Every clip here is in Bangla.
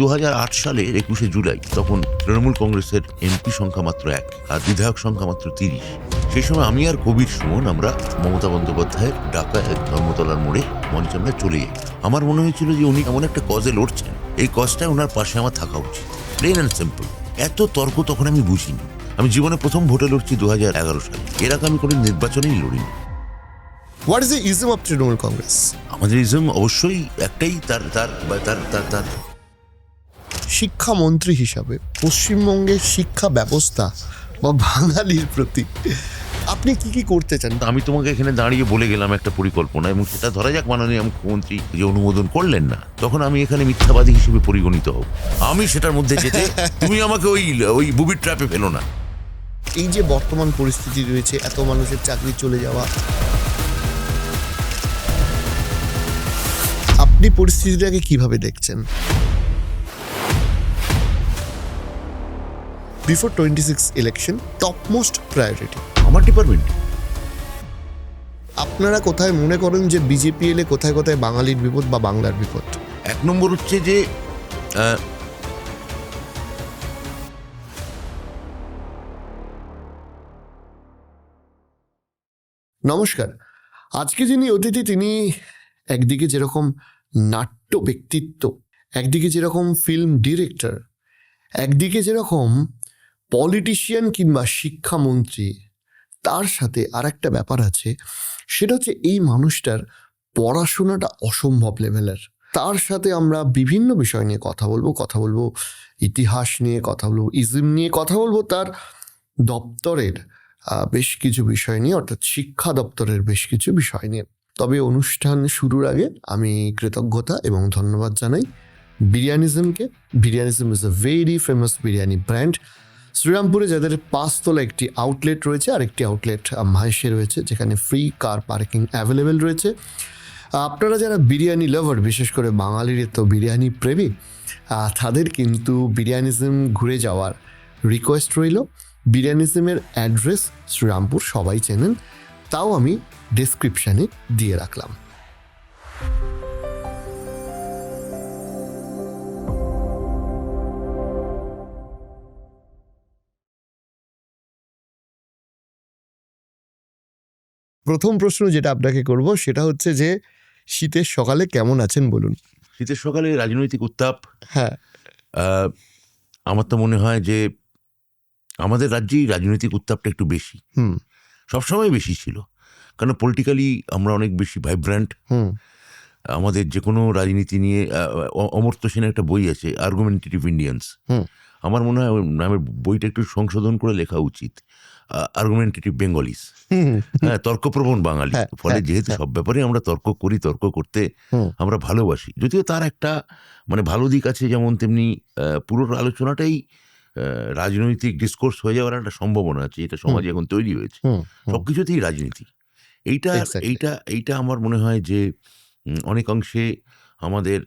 2008 সালের 21শে জুলাই তখন তৃণমূল কংগ্রেসের এমপি সংখ্যা মাত্র 1 আর বিধায়ক সংখ্যা মাত্র 30। সেই সময় আমি আর কবির সুমন আমরা মমতা বন্দ্যোপাধ্যায়ের ডাকা এক ধর্মতলার মোড়ে মঞ্চে আমরা চলে যাই। আমার মনে হয়েছিল যে উনি এমন একটা কজে লড়ছেন, এই কজটায় ওনার পাশে আমার থাকা উচিত, প্লেন অ্যান্ড সিম্পল। এত তর্ক তখন আমি বুঝিনি। আমি জীবনে প্রথম ভোটে লড়ছি 2011 সালে, এর আগে আমি কোনো নির্বাচনেই লড়িনি। What is the ism of Trinamool Congress? আমাদের ইজম অবশ্যই একটাই, তার তার তার তার তার শিক্ষামন্ত্রী হিসাবে পশ্চিমবঙ্গের শিক্ষা ব্যবস্থা বা বাঙালির প্রতি আপনি কি কি করতে চান? আমি তোমাকে এখানে দাঁড়িয়ে বলে গেলাম একটা পরিকল্পনা, এবং সেটা ধরা যাক মাননীয় মুখ্যমন্ত্রী যে অনুমোদন করলেন না, তখন আমি এখানে মিথ্যাবাদী হিসেবে পরিগণিত হব। আমি সেটার মধ্যে যেতে তুমি আমাকে ওই বুবির ট্র্যাপে ফেলো না। এই যে বর্তমান পরিস্থিতি রয়েছে, এত মানুষের চাকরি চলে যাওয়া, আপনি পরিস্থিতিটাকে কিভাবে দেখছেন? Before 26 election top most priority আমার ডিপার্টমেন্ট। আপনারা কোথায় মনে করেন যে বিজেপি এলে কোথায় কোথায় বাঙালির বিপদ বা বাংলার বিপদ? এক নম্বর হচ্ছে যে নমস্কার। আজকে যিনি অতিথি, তিনি একদিকে যেরকম নাট্য ব্যক্তিত্ব, একদিকে যেরকম ফিল্ম ডিরেক্টর, একদিকে যেরকম পলিটিশিয়ান কিংবা শিক্ষামন্ত্রী, তার সাথে আর একটা ব্যাপার আছে, সেটা হচ্ছে এই মানুষটার পড়াশোনাটা অসম্ভব লেভেলের। তার সাথে আমরা বিভিন্ন বিষয় নিয়ে কথা বলবো ইতিহাস নিয়ে কথা বলবো, ইজম নিয়ে কথা বলবো, তার দপ্তরের বেশ কিছু বিষয় নিয়ে, অর্থাৎ শিক্ষা দপ্তরের বেশ কিছু বিষয় নিয়ে। তবে অনুষ্ঠান শুরুর আগে আমি কৃতজ্ঞতা এবং ধন্যবাদ জানাই বিরিয়ানিজমকে। Biryanism is a very famous biryani brand. শ্রীরামপুরে যাদের 5 তলা একটি আউটলেট রয়েছে, আর একটি আউটলেট মাহেশে রয়েছে, যেখানে ফ্রি কার পার্কিং অ্যাভেলেবেল রয়েছে। আপনারা যারা বিরিয়ানি লাভার, বিশেষ করে বাঙালির তো বিরিয়ানি প্রেমী, তাদের কিন্তু বিরিয়ানিজম ঘুরে যাওয়ার রিকোয়েস্ট রইল। বিরিয়ানিজমের অ্যাড্রেস শ্রীরামপুর, সবাই চেনেন, তাও আমি ডেসক্রিপশানে দিয়ে রাখলাম। প্রথম প্রশ্ন যেটা আপনাকে করব সেটা হচ্ছে যে শীতের সকালে কেমন আছেন বলুন। শীতের সকালে রাজনৈতিক উত্তাপ, হ্যাঁ, আমার তো মনে হয় যে আমাদের রাজ্যেই রাজনৈতিক উত্তাপটা একটু বেশি, সবসময় বেশি ছিল, কারণ পলিটিক্যালি আমরা অনেক বেশি ভাইব্র্যান্ট। আমাদের যে কোনো রাজনীতি নিয়ে অমর্ত্য সেনের একটা বই আছে, আর্গুমেন্টেটিভ ইন্ডিয়ান্স। আমার মনে হয় নামের বইটা একটু সংশোধন করে লেখা উচিত, আর্গুমেন্টেটিভ বেঙ্গলিস। হ্যাঁ, তর্কপ্রবণ বাঙালি। ফলে যেহেতু সব ব্যাপারে আমরা তর্ক করি, তর্ক করতে আমরা ভালোবাসি, যদিও তার একটা মানে ভালো দিক আছে, যেমন তেমনি পুরো আলোচনাটাই রাজনৈতিক ডিসকোর্স হয়ে যাওয়ার একটা সম্ভাবনা আছে, এটা সমাজে এখন তৈরি হয়েছে। সবকিছুতেই রাজনীতি। এইটা আমার মনে হয় যে অনেক অংশে আমাদের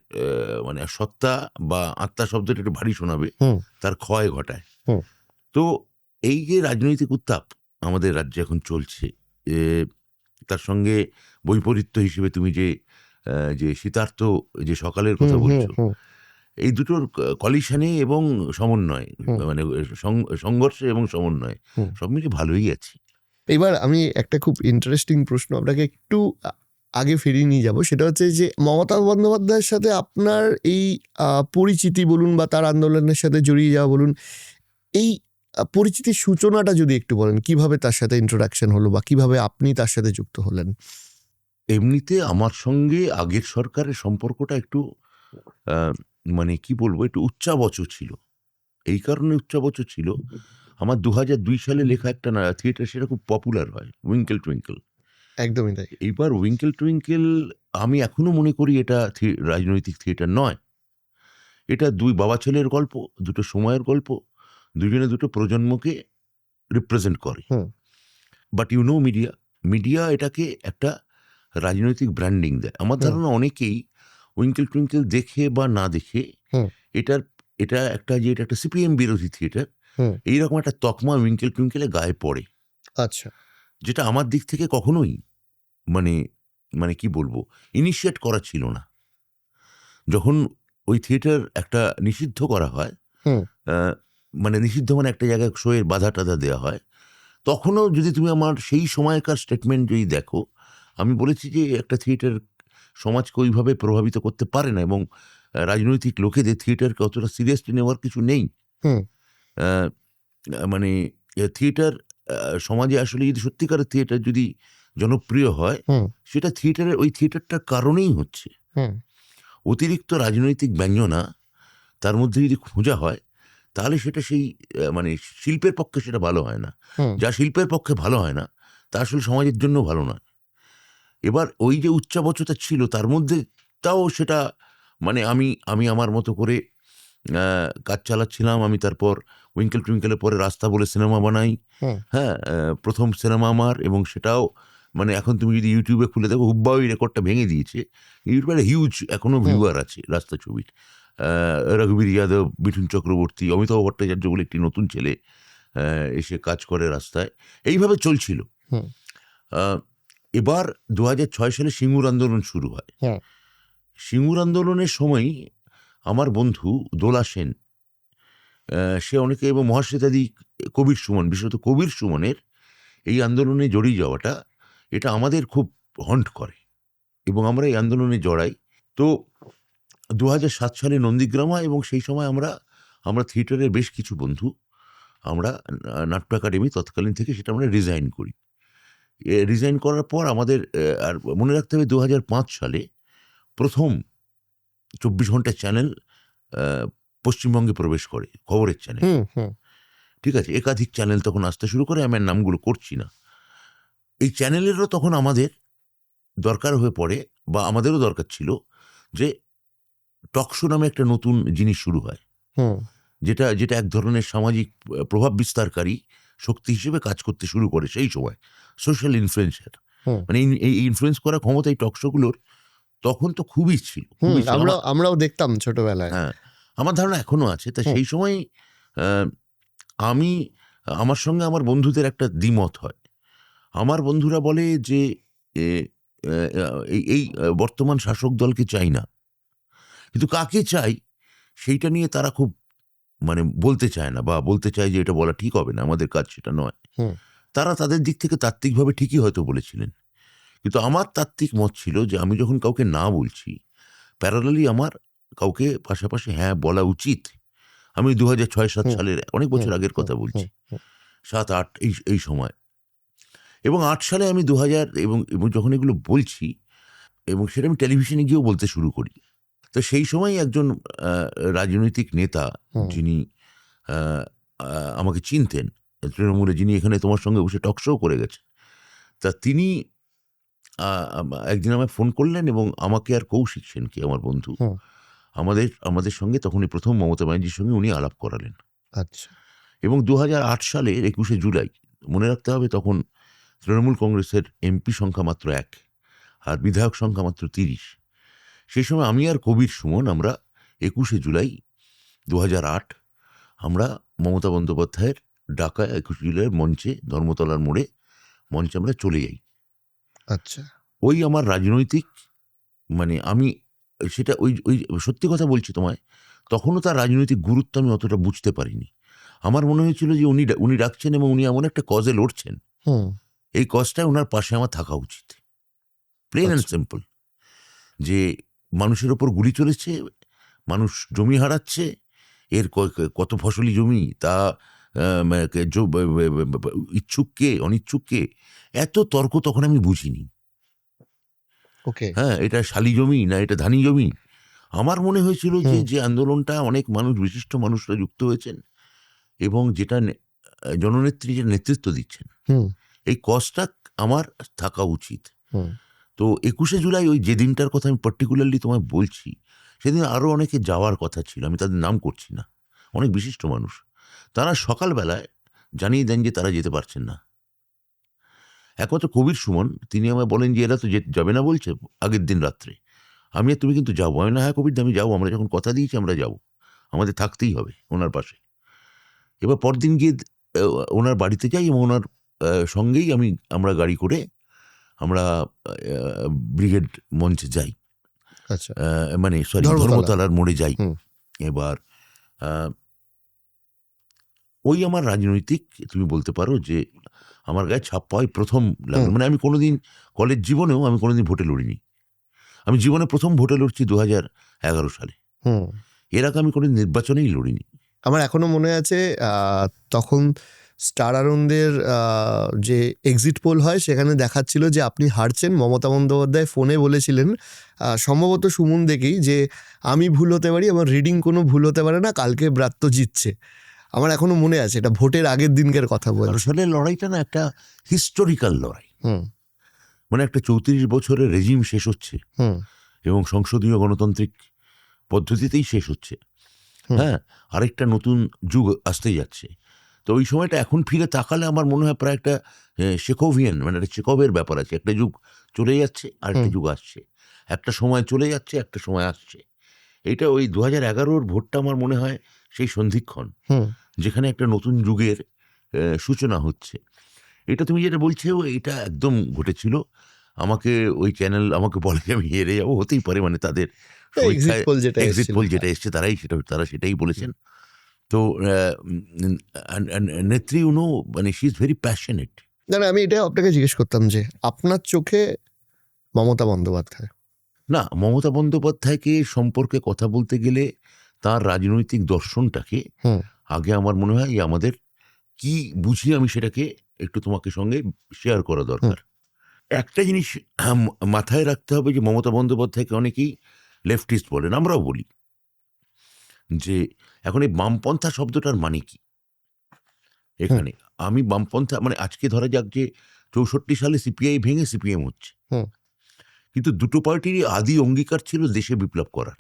মানে সত্তা বা আত্মা শব্দটা একটু ভারী শোনাবে, তার ক্ষয় ঘটায়। তো এই যে রাজনৈতিক উত্তাপ আমাদের রাজ্যে এখন চলছে, তার সঙ্গে বৈপরীত্য হিসেবে তুমি যে শীতার্ত যে সকালের কথা বলছো, এই দুটোর কলিশনে এবং সমন্বয়, মানে সংঘর্ষে এবং সমন্বয়, সব মিলে ভালোই আছি। এবার আমি একটা খুব ইন্টারেস্টিং প্রশ্ন আপনাকে একটু আগে ফিরিয়ে নিয়ে যাব, সেটা হচ্ছে যে মমতা বন্দ্যোপাধ্যায়ের সাথে আপনার এই পরিচিতি বলুন বা তার আন্দোলনের সাথে জড়িয়ে যাওয়া বলুন, এই পরিচিতির সূচনাটা যদি একটু বলেন, কিভাবে তার সাথে ইন্ট্রোডাকশন হলো বা কিভাবে আপনি তার সাথে যুক্ত হলেন? এমনিতে আমার সঙ্গে আগের সরকারের সম্পর্কটা একটু মানে কি বলবো, একটু উচ্চাবচ ছিল। এই কারণে উচ্চাবচ ছিল, আমার 2002 সালে লেখা একটা থিয়েটার, সেটা খুব পপুলার হয়, উইঙ্কেল টুইঙ্কেল। একদমই তাই। এইবার উইঙ্কেল টুইঙ্কেল আমি এখনো মনে করি এটা রাজনৈতিক থিয়েটার নয়। এটা দুই বাবা ছেলের গল্প, দুটো সময়ের গল্প, দুজনে দুটো প্রজন্মকে রিপ্রেজেন্ট করে। বাট মিডিয়া এটাকে একটা রাজনৈতিক ব্র্যান্ডিং দেয়। আমার ধারণা অনেকেই উইঙ্কেল টুইঙ্কেল দেখে বা না দেখে এটা একটা সিপিএম বিরোধী থিয়েটার, এইরকম একটা তকমা উইঙ্কেল টুইঙ্কেলে গায়ে পড়ে। আচ্ছা, যেটা আমার দিক থেকে কখনোই মানে কি বলবো, ইনিশিয়েট করা ছিল না। যখন ওই থিয়েটার একটা নিষিদ্ধ করা হয়, হুম। মানে নিষিদ্ধ মানে একটা জায়গায় শোয়ের বাধা টাধা দেওয়া হয়। তখনও যদি তুমি আমার সেই সময়কার স্টেটমেন্ট যদি দেখো, আমি বলেছি যে একটা থিয়েটার সমাজকে ওইভাবে প্রভাবিত করতে পারে না, এবং রাজনৈতিক লোকেদের থিয়েটারকে অতটা সিরিয়াসলি নেওয়ার কিছু নেই। হুম। আহ, মানে থিয়েটার সমাজে আসলে যদি সত্যিকারের থিয়েটার যদি জনপ্রিয় হয়, হুম। সেটা থিয়েটারের ওই থিয়েটারটার কারণেই হচ্ছে। হুম। অতিরিক্ত রাজনৈতিক ব্যঞ্জনা তার মধ্যে যদি খোঁজা হয়, তাহলে সেটা সেই মানে শিল্পের পক্ষে সেটা ভালো হয় না। হুম। যা শিল্পের পক্ষে ভালো হয় না, তা আসলে সমাজের জন্য ভালো নয়। এবার ওই যে উচ্চাবচতা ছিল তার মধ্যে, তাও সেটা মানে আমি আমার মতো করে কাজ চালাচ্ছিলাম। আমি তারপর উইঙ্কেল টুইঙ্কেলের পরে রাস্তা বলে সিনেমা বানাই। হুম। হ্যাঁ, প্রথম সিনেমা আমার, এবং সেটাও মানে এখন তুমি যদি ইউটিউবে খুলে দেখো, হুব্বা ওই রেকর্ডটা ভেঙে দিয়েছে। ইউটিউবে হিউজ এখনো ভিউয়ার আছে রাস্তা ছবির। রঘুবীর যাদব, মিঠুন চক্রবর্তী, অমিতাভ ভট্টাচার্য বলে একটি নতুন ছেলে এসে কাজ করে রাস্তায়। এইভাবে চলছিল। হুম। এবার 2006 সালে সিঙ্গুর আন্দোলন শুরু হয়। হ্যাঁ। সিঙ্গুর আন্দোলনের সময় আমার বন্ধু দোলা সেন, সে অনেকে, এবং মহাশ্বেতাদি, কবির সুমন, বিশেষত কবির সুমনের এই আন্দোলনে জড়িয়ে যাওয়াটা, এটা আমাদের খুব হন্ট করে, এবং আমরা এই আন্দোলনে জড়াই। তো 2007 সালে নন্দীগ্রাম হয়, এবং সেই সময় আমরা থিয়েটারের বেশ কিছু বন্ধু, আমরা নাট্য একাডেমি তৎকালীন থেকে সেটা আমরা রিজাইন করি। রিজাইন করার পর আমাদের আর মনে রাখতে হবে 2005 সালে প্রথম 24 ঘন্টা চ্যানেল পশ্চিমবঙ্গে প্রবেশ করে, খবরের চ্যানেল। হুম। হুম। ঠিক আছে, একাধিক চ্যানেল তখন আসতে শুরু করে, আমি আর নামগুলো করছি না। এই চ্যানেলেরও তখন আমাদের দরকার হয়ে পড়ে, বা আমাদেরও দরকার ছিল, যে টকশো নামে একটা নতুন জিনিস শুরু হয়, হুম। যেটা যেটা এক ধরনের সামাজিক প্রভাব বিস্তারকারী শক্তি হিসেবে কাজ করতে শুরু করে সেই সময়, সোশ্যাল ইনফ্লুয়েন্সার। হুম। মানে এই ইনফ্লুয়েন্স করার ক্ষমতা এই টকশোগুলোর তখন তো খুবই ছিল, হুম। খুবই ছিল। আমরাও দেখতাম ছোটবেলায়। হ্যাঁ, আমার ধারণা এখনো আছে। তা হুম। সেই সময় আমি, আমার সঙ্গে আমার বন্ধুদের একটা দ্বিমত হয়। আমার বন্ধুরা বলে যে এ, এই বর্তমান শাসক দলকে চাই না, কিন্তু কাকে চাই সেইটা নিয়ে তারা খুব মানে বলতে চায় না, বা বলতে চায় যে এটা বলা ঠিক হবে না, আমাদের কাজ সেটা নয়। হুম। তারা তাদের দিক থেকে তাত্ত্বিকভাবে ঠিকই হয়তো বলেছিলেন, কিন্তু আমার তাত্ত্বিক মত ছিল যে আমি যখন কাউকে না বলছি, প্যারালালি আমার কাউকে পাশাপাশি হ্যাঁ বলা উচিত। আমি 2006-07 হুম। সালের অনেক হুম। বছর আগের হুম। কথা বলছি, হুম। 7-8 এই সময়। এবং 8 সালে আমি 2000, এবং যখন এগুলো বলছি, এবং সেটা আমি টেলিভিশনে গিয়েও বলতে শুরু করি। তো সেই সময় একজন রাজনৈতিক নেতা, হুম। যিনি আমাকে চিনতেন তৃণমূলে, যিনি এখানে তোমার সঙ্গে বসে টক শো করে গেছেন, তা তিনি একদিন আমায় ফোন করলেন, এবং আমাকে আর কৌশিক সেনকে, আমার বন্ধু, হুম। আমাদের সঙ্গে তখনই প্রথম মমতা ব্যানার্জির সঙ্গে উনি আলাপ করালেন। আচ্ছা। এবং 2008 সালের 21শে জুলাই, মনে রাখতে হবে তখন তৃণমূল কংগ্রেসের এমপি সংখ্যা মাত্র 1, আর বিধায়ক সংখ্যা মাত্র 30। সেই সময় আমি আর কবির সুমন, আমরা 21শে জুলাই 2008 আমরা মমতা বন্দ্যোপাধ্যায়ের ডাকা 21শে জুলাইয়ের মঞ্চে, ধর্মতলার মোড়ে মঞ্চে আমরা চলে যাই। আচ্ছা। ওই আমার রাজনৈতিক, মানে আমি সেটা ওই ওই সত্যি কথা বলছি তোমায়, তখনও তার রাজনৈতিক গুরুত্ব আমি অতটা বুঝতে পারিনি। আমার মনে হয়েছিল যে উনি ডাকছেন, এবং উনি এমন একটা কজে লড়ছেন, হুম। এই কজটায় ওনার পাশে আমার থাকা উচিত। প্লেন অ্যান্ড আচ্ছা। সিম্পল। যে মানুষের ওপর গুলি চলেছে, মানুষ জমি হারাচ্ছে, এর কত ফসলি জমি, তা ইচ্ছুক কে, অনিচ্ছুক কে, এত তর্ক তখন আমি বুঝিনি। ওকে। হ্যাঁ, এটা শালি জমি না এটা ধানি জমি। আমার মনে হয়েছিল যে হুম। যে আন্দোলনটা অনেক মানুষ, বিশিষ্ট মানুষরা যুক্ত হয়েছেন, এবং যেটা জননেত্রী যে নেতৃত্ব দিচ্ছেন, হুম। এই কজটা আমার থাকা উচিত। হুম। তো 21শে জুলাই, ওই যে দিনটার কথা আমি পার্টিকুলারলি তোমায় বলছি, সেদিন আরও অনেকে যাওয়ার কথা ছিল, আমি তাদের নাম করছি না, অনেক বিশিষ্ট মানুষ। তারা সকালবেলায় জানিয়ে দেন যে তারা যেতে পারছেন না। একমাত্র কবির সুমন, তিনি আমায় বলেন যে এরা তো যাবে না বলছে আগের দিন রাত্রে, আমি আর তুমি কিন্তু যাবো। আমি না, হ্যাঁ কবির, আমি যাবো, আমরা যখন কথা দিয়েছি আমরা যাবো, আমাদের থাকতেই হবে ওনার পাশে। এবার পরদিন গিয়ে ওনার বাড়িতে যাই, এবং ওনার সঙ্গেই আমরা গাড়ি করে আমরা ব্রিগেড মঞ্চে যাই। আচ্ছা, মানে সরি ধর্মতলা। ধর্মতলার মোড়ে যাই। হুম। এবার ওই আমার রাজনৈতিক, তুমি বলতে পারো যে আমার গায়ে ছাপ পাওয়াই প্রথম লাগলো। মানে আমি কোনোদিন কলেজ জীবনেও আমি কোনোদিন ভোটে লড়িনি। আমি জীবনে প্রথম ভোটে লড়ছি 2011 সালে। হুম। এর আগে আমি কোনোদিন নির্বাচনেই লড়িনি। আমার এখনো মনে আছে তখন স্টার আনন্দের যে এক্সিট পোল হয় সেখানে দেখাচ্ছিল যে আপনি হারছেন। মমতা বন্দ্যোপাধ্যায় ফোনে বলেছিলেন সম্ভবত সুমন দেখেই যে আমি ভুল হতে পারি, আমার রিডিং কোনো ভুল হতে পারে না, কালকে ব্রাত্য জিতছে। আমার এখনো মনে আছে, এটা ভোটের আগের দিনকার কথা বলছি। আসলে লড়াইটা না একটা হিস্টোরিক্যাল লড়াই। হুম। মানে একটা 34 বছরের রেজিম শেষ হচ্ছে হুম। এবং সংসদীয় গণতান্ত্রিক পদ্ধতিতেই শেষ হচ্ছে। হ্যাঁ, আরেকটা নতুন যুগ আসতেই যাচ্ছে। তো ওই সময়টা এখন ফিরে তাকালে আমার মনে হয় প্রায় একটা চেকোভিয়ান, মানে একটা চেকবের ব্যাপার আছে। একটা যুগ চলে যাচ্ছে আর একটা যুগ আসছে, একটা সময় চলে যাচ্ছে একটা সময় আসছে। এটা ওই 2011 ভোটটা আমার মনে হয় সেই সন্ধিক্ষণ, যেখানে একটা নতুন যুগের সূচনা হচ্ছে। এটা তুমি যেটা বলছো এটা একদম ঘটেছিল। আমাকে ওই চ্যানেল আমাকে বলে যে আমি হেরে যাবো, হতেই পারে, মানে তাদের এক্সিট সমীক্ষায় পোল যেটা এক্সিট এসেছিল, পোল যেটা এসছে তারা সেটাই বলেছেন। তো নেত্রী উনো মানে শি ইজ ভেরি প্যাশনেট। না না, আমি এটা আপনাকে জিজ্ঞেস করতাম যে আপনার চোখে মমতা বন্দ্যোপাধ্যায়। না, মমতা বন্দ্যোপাধ্যায়কে সম্পর্কে কথা বলতে গেলে তার রাজনৈতিক দর্শনটাকে আগে আমার মনে হয় আমাদের কি বুঝি আমি সেটাকে একটু তোমাকে সঙ্গে শেয়ার করা দরকার। একটা জিনিস মাথায় রাখতে হবে যে মমতা বন্দ্যোপাধ্যায়কে অনেকেই লেফটিস্ট বলেন, আমরাও বলি, যে এখন এই বামপন্থা শব্দটার মানে কি এখানে। আমি বামপন্থা মানে আজকে ধরা যাক যে 64 সালে সিপিআই ভেঙে সিপিএম হচ্ছে, কিন্তু দুটো পার্টিরই আদি অঙ্গীকার ছিল দেশে বিপ্লব করার।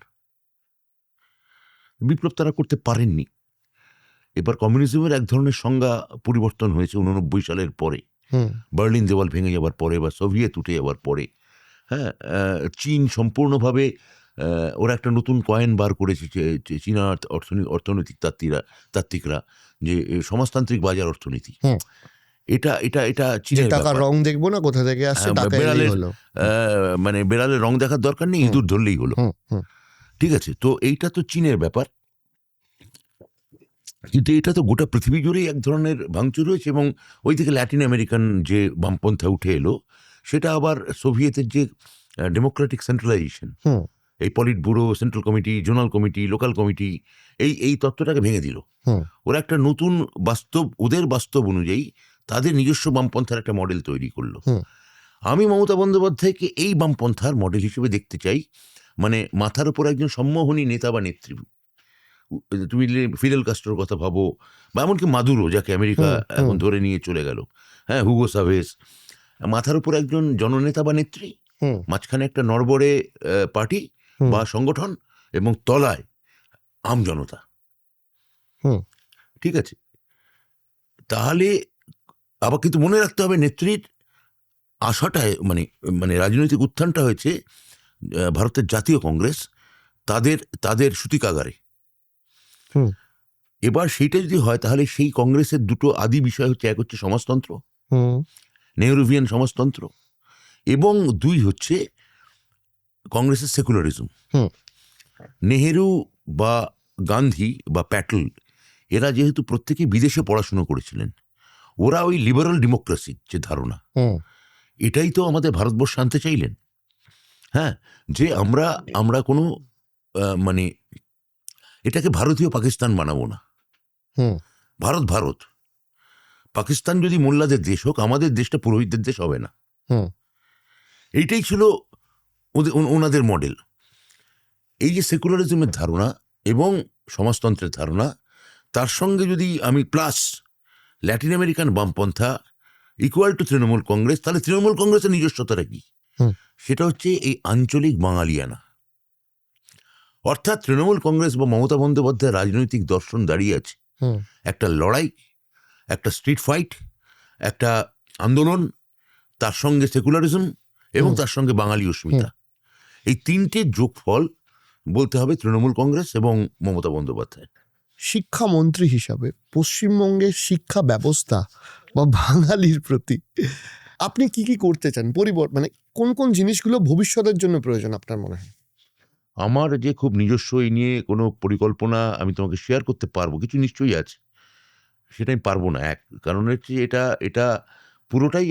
বিপ্লব তারা করতে পারেননি। এবার কমিউনিজমের এক ধরনের সংজ্ঞা পরিবর্তন হয়েছে 89 সালের পরে, বার্লিন দেওয়াল ভেঙে যাওয়ার পরে বা সোভিয়েত উঠে যাওয়ার পরে। হ্যাঁ, চীন সম্পূর্ণভাবে ওরা একটা নতুন কয়েন বার করেছে, চীনা অর্থনৈতিক তাত্ত্বিকরা, যে সমাজতান্ত্রিক বাজার অর্থনীতি। এটা এটা এটা চীনের টাকার রং দেখবো না কোথা থেকে আসছে, টাকা এলেই হলো। মানে বেড়ালের রং দেখার দরকার নেই, ইঁদুর ধরলেই হলো। ঠিক আছে, তো এইটা তো চীনের ব্যাপার, কিন্তু এটা তো গোটা পৃথিবী জুড়েই এক ধরনের ভাঙচুর হয়েছে। এবং ওইদিকে ল্যাটিন আমেরিকান যে বামপন্থা উঠে এলো, সেটা আবার সোভিয়েতের যে ডেমোক্রেটিক সেন্ট্রালাইজেশন, এই polit bureau, central committee, zonal committee, local committee, এই তত্ত্বটাকে ভেঙে দিল। ওরা একটা নতুন বাস্তব, ওদের বাস্তব অনুযায়ী তাদের নিজস্ব বামপন্থার একটা মডেল তৈরি করলো। আমি মমতা বন্দ্যোপাধ্যায়কে এই বামপন্থার মডেল হিসেবে দেখতে চাই। মানে মাথার উপর একজন সম্মোহনী নেতা বা নেত্রী। তুমি ফিদেল কাস্ট্রোর কথা ভাবো, বা এমনকি মাদুরো, যাকে আমেরিকা এখন ধরে নিয়ে চলে গেল, হ্যাঁ, হুগো সাভেজ। মাথার উপর একজন জননেতা বা নেত্রী, মাঝখানে একটা নড়বড়ে পার্টি বা সংগঠন, এবং তলায় আম জনতা। ঠিক আছে, তাহলে আবার কিন্তু মনে রাখতে হবে নেত্রীর আশাটা, মানে মানে রাজনৈতিক উত্থানটা হয়েছে ভারতের জাতীয় কংগ্রেস, তাদের সূতিকাগারে। এবার সেইটা যদি হয় তাহলে সেই কংগ্রেসের দুটো আদি বিষয় হচ্ছে, এক হচ্ছে সমাজতন্ত্র, নেহরুভিয়ান সমাজতন্ত্র, এবং দুই হচ্ছে কংগ্রেসের সেকুলারিজম। নেহেরু বা গান্ধী বা প্যাটেল, এরা যেহেতু প্রত্যেকে বিদেশে পড়াশুনো করেছিলেন, ওরা ওই লিবারাল ডেমোক্রেসির যে ধারণা, এটাই তো আমাদের ভারতবর্ষ আনতে চাইলেন। হ্যাঁ, যে আমরা কোনো মানে এটাকে ভারতীয় পাকিস্তান বানাবো না। ভারত ভারত, পাকিস্তান যদি মোল্লাদের দেশ হোক, আমাদের দেশটা পুরোহিতদের দেশ হবে না। এইটাই ছিল ওনাদের মডেল। এই যে সেকুলারিজমের ধারণা এবং সমাজতন্ত্রের ধারণা, তার সঙ্গে যদি আমি প্লাস ল্যাটিন আমেরিকান বামপন্থা ইকুয়াল টু তৃণমূল কংগ্রেস, তাহলে তৃণমূল কংগ্রেসের নিজস্বতাটা কি? সেটা হচ্ছে এই আঞ্চলিক বাঙালিয়ানা। অর্থাৎ তৃণমূল কংগ্রেস বা মমতা বন্দ্যোপাধ্যায়ের রাজনৈতিক দর্শন দাঁড়িয়ে আছে একটা লড়াই, একটা স্ট্রিট ফাইট, একটা আন্দোলন, তার সঙ্গে সেকুলারিজম এবং তার সঙ্গে বাঙালি অস্মিতা। এই তিনটে যোগফল বলতে হবে তৃণমূল কংগ্রেস এবং মমতা বন্দ্যোপাধ্যায়। শিক্ষামন্ত্রী হিসাবে পশ্চিমবঙ্গের শিক্ষা ব্যবস্থা বা বাঙালির প্রতি আপনি কি কি করতে চান? মানে কোন কোন জিনিসগুলো ভবিষ্যতের জন্য প্রয়োজন আপনার মনে হয়? আমার যে খুব নিজস্ব এই নিয়ে কোনো পরিকল্পনা আমি তোমাকে শেয়ার করতে পারবো, কিছু নিশ্চয়ই আছে, সেটা আমি পারবো না। এক কারণ হচ্ছে এটা এটা পুরোটাই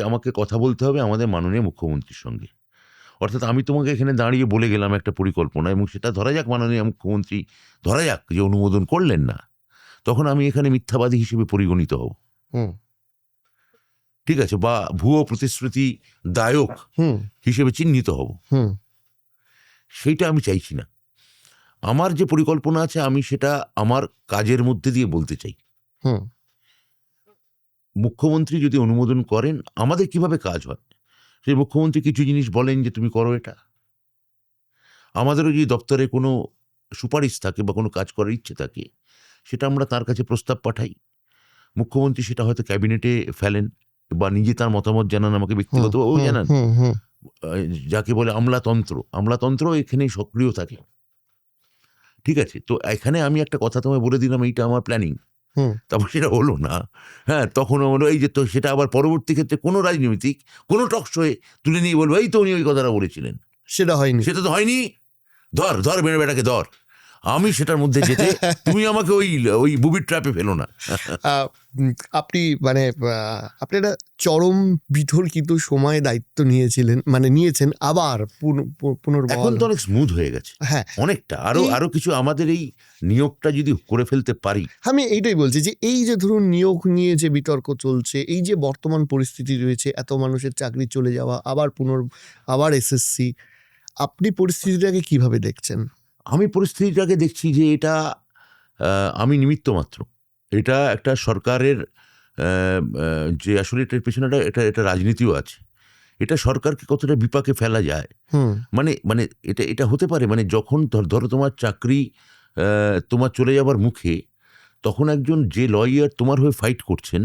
আমাকে কথা বলতে হবে আমাদের মাননীয় মুখ্যমন্ত্রীর সঙ্গে। অর্থাৎ আমি তোমাকে এখানে দাঁড়িয়ে বলে গেলাম একটা পরিকল্পনা, এবং সেটা ধরা যাক মাননীয় মুখ্যমন্ত্রী ধরা যাক যে অনুমোদন করলেন না, তখন আমি এখানে মিথ্যাবাদী হিসেবে পরিগণিত হব, হুম ঠিক আছে, বা ভুয়ো প্রতিশ্রুতি দায়ক হুম হিসেবে চিহ্নিত হব। হুম সেইটা আমি চাইছি না। আমার যে পরিকল্পনা আছে আমি সেটা আমার কাজের মধ্যে দিয়ে বলতে চাই। হুম মুখ্যমন্ত্রী যদি অনুমোদন করেন, আমাদের কিভাবে কাজ হয়, সেই মুখ্যমন্ত্রী কিছু জিনিস বলেন যে তুমি করো এটা। আমাদেরও যদি দপ্তরে কোনো সুপারিশ থাকে বা কোনো কাজ করার ইচ্ছে থাকে, সেটা আমরা তার কাছে প্রস্তাব পাঠাই। মুখ্যমন্ত্রী সেটা হয়তো ক্যাবিনেটে ফেলেন বা নিজে তার মতামত জানান, আমাকে ব্যক্তিগতভাবেও জানান। যাকে বলে আমলাতন্ত্র এখানে সক্রিয় থাকে, ঠিক আছে। তো এখানে আমি একটা কথা তোমায় বলে দিলাম, এইটা আমার প্ল্যানিং, তারপর সেটা হলো না। হ্যাঁ, তখন হলো এই যে, তো সেটা আবার পরবর্তী ক্ষেত্রে কোনো রাজনীতিক কোনো টক শোয়ে তুলে নিয়ে বলবো এই তো উনি ওই কথাটা বলেছিলেন, সেটা হয়নি। সেটা তো হয়নি। ধর মেরে বেটাকে ধর। আমি সেটার মধ্যে যেতে তুমি আমাকে ওই বুবির ট্র্যাপে ফেলো না। আপনি মানে আপনি একটা চরম বিতর্কিত সময়ে দায়িত্ব নিয়েছেন, আবার পুনর্বহাল। এখন তো অনেক স্মুথ হয়ে গেছে, হ্যাঁ, অনেকটা। আরো কিছু আমাদের এই নিয়োগটা যদি করে ফেলতে পারি। আমি এইটাই বলছি যে এই যে ধরুন নিয়োগ নিয়ে যে বিতর্ক চলছে, এই যে বর্তমান পরিস্থিতি রয়েছে, এত মানুষের চাকরি চলে যাওয়া, আবার এসএসসি, আপনি পরিস্থিতিটাকে কিভাবে দেখছেন? আমি পরিস্থিতিটাকে দেখছি যে এটা আমি নিমিত্ত মাত্র। এটা একটা সরকারের যে আসলে এটার পেছনে এটা রাজনীতিও আছে। এটা সরকারকে কতটা বিপাকে ফেলা যায়, মানে এটা হতে পারে, মানে যখন ধরো তোমার চাকরি তোমার চলে যাবার মুখে, তখন একজন যে লয়ার তোমার হয়ে ফাইট করছেন,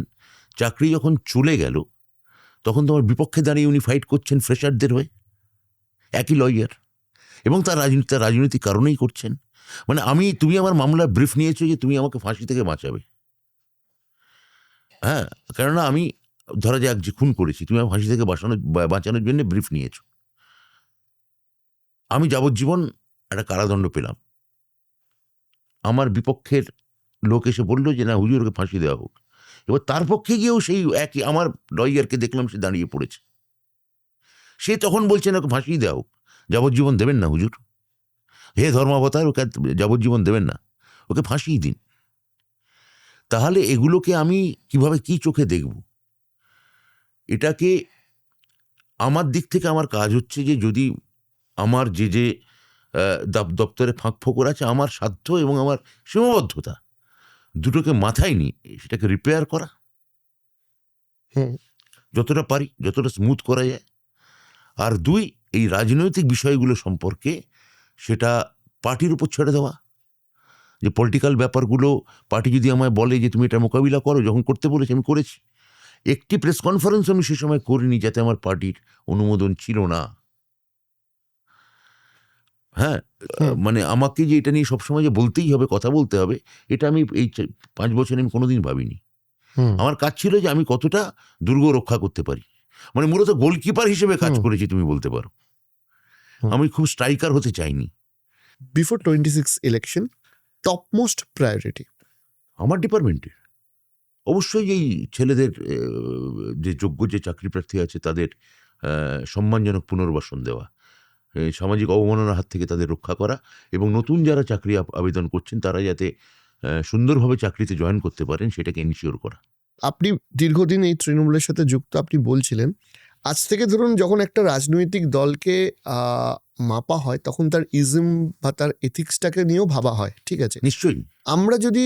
চাকরি যখন চলে গেল, তখন তোমার বিপক্ষে দাঁড়িয়ে উনি ফাইট করছেন ফ্রেশারদের হয়ে, একই লয়ার, এবং তার রাজনৈতিক কারণেই করছেন। মানে তুমি আমার মামলার ব্রিফ নিয়েছো যে তুমি আমাকে ফাঁসি থেকে বাঁচাবে। হ্যাঁ, কেননা আমি ধরা যাক যে খুন করেছি, তুমি আমার ফাঁসি থেকে বাঁচানোর জন্য ব্রিফ নিয়েছো। আমি যাবজ্জীবন একটা কারাদণ্ড পেলাম। আমার বিপক্ষের লোক এসে বললো যে না হুজুর, ওকে ফাঁসি দেওয়া হোক। এবার তার পক্ষে গিয়েও সেই একই আমার লয়ারকে দেখলাম, সে দাঁড়িয়ে পড়েছে। সে তখন বলছে না ওকে ফাঁসি দেওয়া হোক, যাবজ্জীবন দেবেন না হুজুর, হে ধর্মাবতার, ওকে যাবজ্জীবন দেবেন না, ওকে ফাঁসিই দিন। তাহলে এগুলোকে আমি কিভাবে কি চোখে দেখব? এটাকে আমার দিক থেকে আমার কাজ হচ্ছে যে যদি আমার যে দপ্তরে ফাঁক ফোকর আছে, আমার সাধ্য এবং আমার সীমাবদ্ধতা দুটোকে মাথায় নিয়ে সেটাকে রিপেয়ার করা, যতটা পারি, যতটা স্মুথ করা যায়। আর দুই, এই রাজনৈতিক বিষয়গুলো সম্পর্কে সেটা পার্টির উপর ছেড়ে দেওয়া। যে পলিটিক্যাল ব্যাপারগুলো পার্টি যদি আমায় বলে যে তুমি এটা মোকাবিলা করো, যখন করতে বলেছি আমি করেছি। একটি প্রেস কনফারেন্স আমি সে সময় করিনি যাতে আমার পার্টির অনুমোদন ছিল না। হ্যাঁ, মানে আমাকে যে এটা নিয়ে সবসময় যে বলতেই হবে, কথা বলতে হবে, এটা আমি এই 5 বছরে আমি কোনোদিন ভাবিনি। আমার কাজ ছিল যে আমি কতটা দুর্গ রক্ষা করতে পারি, মানে মূলত গোলকিপার হিসেবে কাজ করেছি তুমি বলতে পারো। আমি খুব স্ট্রাইকার হতে চাইনি। বিফোর 26 ইলেকশন, টপমোস্ট প্রায়োরিটি আমার ডিপার্টমেন্টের অবশ্যই এই ছেলেদের, যে যোগ্য যে চাকরি প্রার্থী আছে তাদের সম্মানজনক পুনর্বাসন দেওয়া, সামাজিক অবমাননার হাত থেকে তাদের রক্ষা করা, এবং নতুন যারা চাকরি আবেদন করছেন তারা যাতে সুন্দরভাবে চাকরিতে জয়েন করতে পারেন সেটাকে এনশিওর করা। আপনি দীর্ঘদিন এই তৃণমূলের সাথে যুক্ত, আপনি বলছিলেন আজ থেকে ধরুন যখন একটা রাজনৈতিক দলকে মাপা হয় তখন তার ইজম বা তার এথিক্সটাকে নিয়েও ভাবা হয়, ঠিক আছে? নিশ্চয়ই। আমরা যদি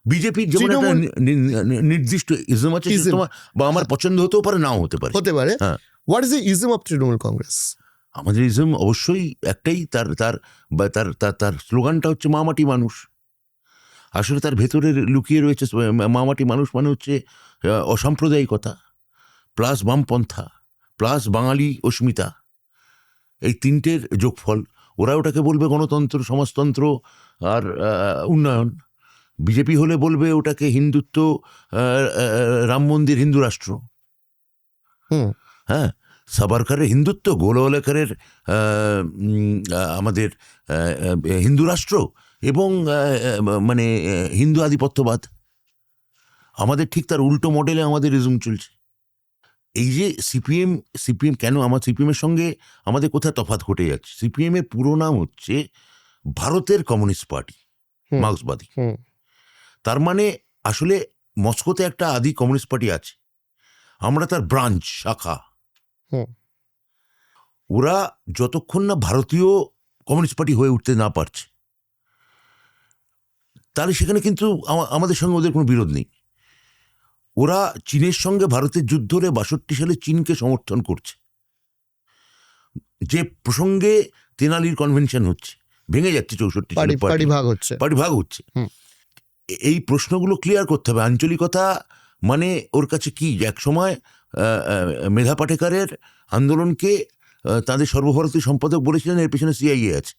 বিজেপির যেমন একটা নির্দিষ্ট ইজম আছে, তোমার বা আমার পছন্দ হতেও পারে, নাও হতে পারে। হ্যাঁ, what is the ism of Trinamool Congress? আমাদের ইজম অবশ্যই একটাই, তার স্লোগানটা হচ্ছে মা মাটি মানুষ। আসলে তার ভেতরে লুকিয়ে রয়েছে মা মাটি মানুষ মানে হচ্ছে অসাম্প্রদায়িকতা প্লাস বামপন্থা প্লাস বাঙালি অস্মিতা, এই তিনটের যোগফল। ওরা ওটাকে বলবে গণতন্ত্র, সমাজতন্ত্র আর উন্নয়ন। বিজেপি হলে বলবে ওটাকে হিন্দুত্ব, রাম মন্দির, হিন্দু রাষ্ট্র। হ্যাঁ, সাভারকারের হিন্দুত্ব, গোলওয়ালেকারের আমাদের হিন্দু রাষ্ট্র এবং মানে হিন্দু আধিপত্যবাদ। আমাদের ঠিক তার উল্টো মডেলে আমাদের রিজুম চলছে। এই যে সিপিএম কেন সিপিএমের সঙ্গে আমাদের কোথায় তফাৎ ঘটে যাচ্ছে? সিপিএম এর পুরো নাম হচ্ছে ভারতের কমিউনিস্ট পার্টি, মার্ক্সবাদী। তার মানে আসলে মস্কোতে একটা আদি কমিউনিস্ট পার্টি আছে, আমরা তার ব্রাঞ্চ, শাখা। ওরা যতক্ষণ না ভারতীয় কমিউনিস্ট পার্টি হয়ে উঠতে না পারছে, তাহলে সেখানে কিন্তু আমাদের সঙ্গে ওদের কোনো বিরোধ নেই। ওরা চীনের সঙ্গে ভারতের যুদ্ধে 62 সালে চীনকে সমর্থন করছে, যে প্রসঙ্গে তেনালির কনভেনশন হচ্ছে, ভেঙে যাচ্ছে 64 সালে, পার্টি ভাগ হচ্ছে। এই প্রশ্নগুলো ক্লিয়ার করতে হবে। আঞ্চলিকতা মানে ওর কাছে কি? এক সময় মেধা পাটেকারের আন্দোলনকে তাদের সর্বভারতীয় সম্পাদক বলেছিলেন এর পেছনে সিআইএ আছে।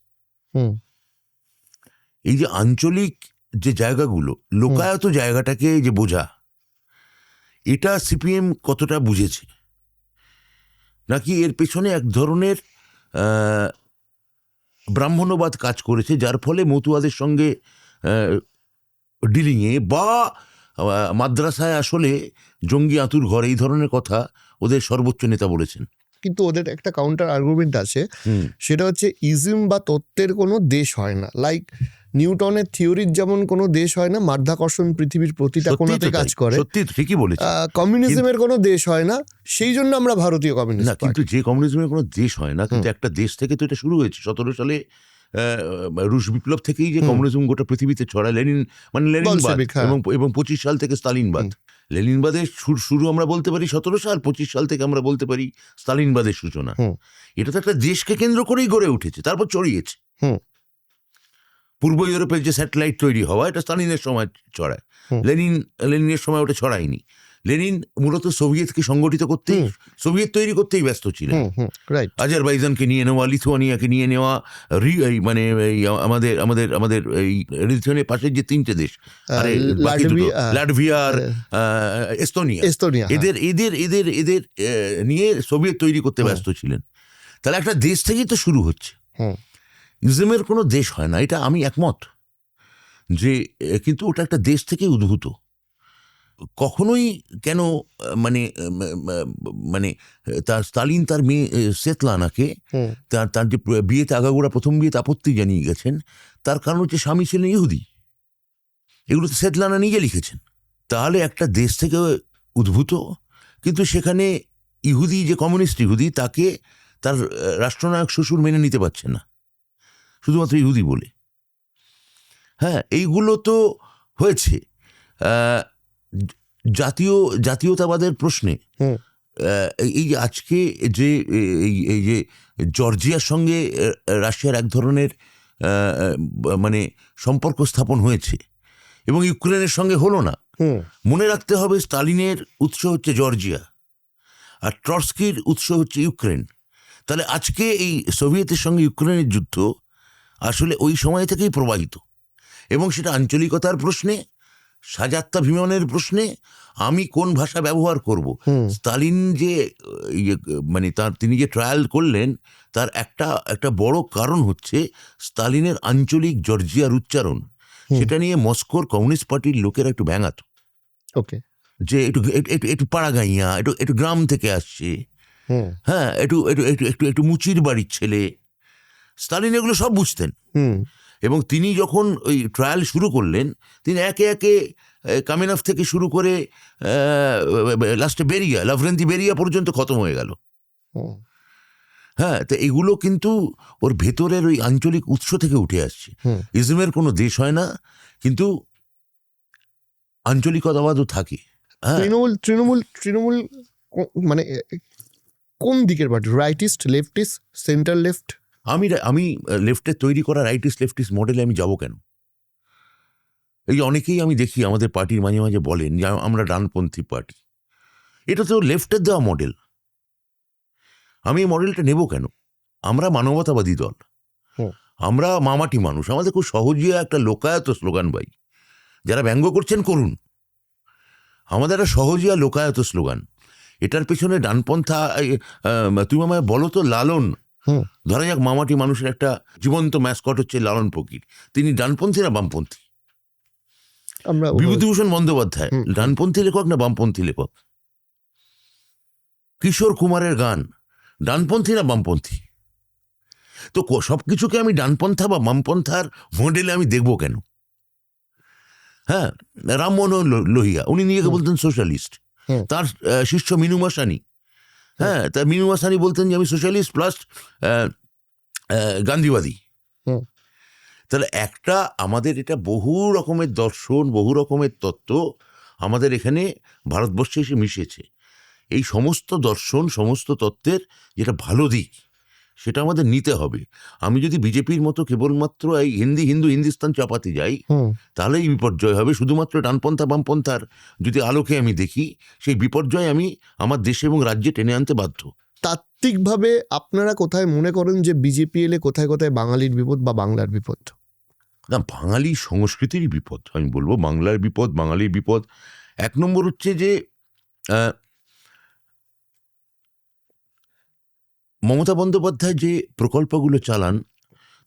এই যে আঞ্চলিক যে জায়গাগুলো, লোকায়ত জায়গাটাকে যে বোঝা, এটা সিপিএম কতটা বুঝেছে, নাকি এর পেছনে এক ধরনের ব্রাহ্মণ্যবাদ কাজ করেছে, যার ফলে মতুয়াদের সঙ্গে ডিলিংয়ে বা মাদ্রাসায় আসলে জঙ্গি আতুর ঘর, এই ধরনের কথা ওদের সর্বোচ্চ নেতা বলেছেন। কিন্তু ওদের একটা কাউন্টার আর্গুমেন্ট আছে, সেটা হচ্ছে ইজম বা তত্ত্বের কোনো দেশ হয় না। লাইক নিউটনের থিওরির যেমন কোনো দেশ হয় না, মাধ্যাকর্ষণ পৃথিবীর প্রতিটা কোণাতে কাজ করে, সত্যি ঠিকই বলেছে। কমিউনিজমের কোনো দেশ হয় না, সেই জন্য আমরা ভারতীয় কমিউনিস্ট। না, কিন্তু যে কমিউনিজমের কোনো দেশ হয় না, কিন্তু একটা দেশ থেকে তো এটা শুরু হয়েছে। 17 সালে রুশ বিপ্লব থেকেই যে কমিউনিজম গোটা পৃথিবীতে ছড়ায়। লেনিনবাদ এবং 25 সাল থেকে স্তালিনবাদ। লেনিনবাদের শুরু আমরা বলতে পারি 17 সাল, 25 সাল থেকে আমরা বলতে পারি স্তালিনবাদের সূচনা। এটা তো একটা দেশকে কেন্দ্র করেই গড়ে উঠেছে, তারপর ছড়িয়েছে। পূর্ব ইউরোপের যে স্যাটেলাইট তৈরি হওয়া, এটা স্তালিনের সময় ছড়ায়, লেনিনের সময় ওটা ছড়ায়নি। লেনিন মূলত সোভিয়েতকে সংগঠিত করতেই, সোভিয়েত তৈরি করতেই ব্যস্ত ছিলেন। আজারবাইজানকে নিয়ে নেওয়া, লিথুয়ানিয়াকে নিয়ে নেওয়া, মানে আমাদের আমাদের আমাদের এই লিথুয়ানিয়ার পাশের যে 3টে দেশ, লাটভিয়া আর এস্তোনিয়া, এদের এদের এদের এদের নিয়ে সোভিয়েত তৈরি করতে ব্যস্ত ছিলেন। তাহলে একটা দেশ থেকেই তো শুরু হচ্ছে। ইজমের কোনো দেশ হয় না, এটা আমি একমত, যে কিন্তু ওটা একটা দেশ থেকে উদ্ভূত। কখনোই কেন মানে মানে তার স্তালিন তার মেয়ে সেতলানাকে তার যে বিয়েতে আগাগোড়া প্রথম বিয়েতে আপত্তি জানিয়ে গেছেন, তার কারণ হচ্ছে স্বামী ছিলেন ইহুদি। এগুলো তো সেতলানা নিজে লিখেছেন। তাহলে একটা দেশ থেকে উদ্ভূত, কিন্তু সেখানে ইহুদি, যে কমিউনিস্ট ইহুদি, তাকে তার রাষ্ট্রনায়ক শ্বশুর মেনে নিতে পারছে না, শুধুমাত্র ইহুদি বলে। হ্যাঁ, এইগুলো তো হয়েছে। জাতীয়তাবাদের প্রশ্নে এই যে আজকে যে এই যে জর্জিয়ার সঙ্গে রাশিয়ার এক ধরনের মানে সম্পর্ক স্থাপন হয়েছে এবং ইউক্রেনের সঙ্গে হলো না, মনে রাখতে হবে স্টালিনের উৎস হচ্ছে জর্জিয়া আর ট্রটস্কির উৎস হচ্ছে ইউক্রেন। তাহলে আজকে এই সোভিয়েতের সঙ্গে ইউক্রেনের যুদ্ধ আসলে ওই সময় থেকেই প্রবাহিত, এবং সেটা আঞ্চলিকতার প্রশ্নে, স্বাজাত্যাভিমানের প্রশ্নে, আমি কোন ভাষা ব্যবহার করব। স্তালিন যে মানে তিনি যে ট্রায়াল করলেন, তার একটা বড় কারণ হচ্ছে স্তালিনের আঞ্চলিক জর্জিয়ার উচ্চারণ। সেটা নিয়ে মস্কোর কমিউনিস্ট পার্টির লোকেরা একটু ব্যাঙাত, যে একটু পাড়াগাইয়া, একটু গ্রাম থেকে আসছে, হ্যাঁ, একটু মুচির বাড়ির ছেলে। স্তালিন এগুলো সব বুঝতেন, এবং তিনি যখন ওই ট্রায়াল শুরু করলেন, তিনি একে একে কামিনফ থেকে শুরু করে লাস্টে লাভরেন্তি বেরিয়া পর্যন্ত খতম হয়ে গেল। হ্যাঁ, তো এগুলো কিন্তু ওর ভেতরের ওই আঞ্চলিক উৎস থেকে উঠে আসছে। ইজমের কোনো দেশ হয় না, কিন্তু আঞ্চলিকতাবাদও থাকে। তৃণমূল মানে কোন দিকের party? Rightist, leftist, centre left? আমি লেফটের তৈরি করা রাইটিস্ট লেফটিস্ট মডেলে আমি যাব কেন? এই অনেকেই আমি দেখি আমাদের পার্টির মাঝে মাঝে বলেন যে আমরা ডানপন্থী পার্টি। এটা তো লেফটের দেওয়া মডেল, আমি এই মডেলটা নেব কেন? আমরা মানবতাবাদী দল, আমরা মামাটি মানুষ, আমাদের খুব সহজে একটা লোকায়ত স্লোগান, ভাই যারা ব্যঙ্গ করছেন করুন, আমাদের একটা সহজিয়া লোকায়ত স্লোগান। এটার পেছনে ডানপন্থা তুমি আমায় বলো তো লালন, ধরা যাক মামাটি মানুষের একটা জীবন্ত ম্যাসকট হচ্ছে লালন ফকির, তিনি ডানপন্থী না বামপন্থী? আমরা বিভূতিভূষণ বন্দ্যোপাধ্যায় ডানপন্থী লেখক না বামপন্থী লেখক? কিশোর কুমারের গান ডানপন্থী না বামপন্থী? তো সবকিছুকে আমি ডানপন্থা বা বামপন্থার মডেলে আমি দেখবো কেন? হ্যাঁ, রামমোহন লোহিয়া উনি নিজেকে বলতেন সোশ্যালিস্ট, তার শিষ্য মিনু মাসানি, হ্যাঁ, তার মিনু মাসানি বলতেন যে আমি সোশ্যালিস্ট প্লাস গান্ধীবাদী। তাহলে একটা আমাদের এটা বহু রকমের দর্শন, বহু রকমের তত্ত্ব আমাদের এখানে ভারতবর্ষে এসে মিশেছে। এই সমস্ত দর্শন, সমস্ত তত্ত্বের যেটা ভালো দিক সেটা আমাদের নিতে হবে। আমি যদি বিজেপির মতো কেবলমাত্র এই হিন্দুস্তান চাপাতে যাই তাহলেই বিপর্যয় হবে। শুধুমাত্র ডানপন্থা বামপন্থার যদি আলোকে আমি দেখি, সেই বিপর্যয় আমি আমার দেশে এবং রাজ্যে টেনে আনতে বাধ্য। তাত্ত্বিকভাবে আপনারা কোথায় মনে করেন যে বিজেপি এলে কোথায় কোথায় বাঙালির বিপদ বা বাংলার বিপদ? না, বাঙালি সংস্কৃতিরই বিপদ আমি বলবো, বাংলার বিপদ, বাঙালির বিপদ। এক নম্বর হচ্ছে যে মমতা বন্দ্যোপাধ্যায় যে প্রকল্পগুলো চালান,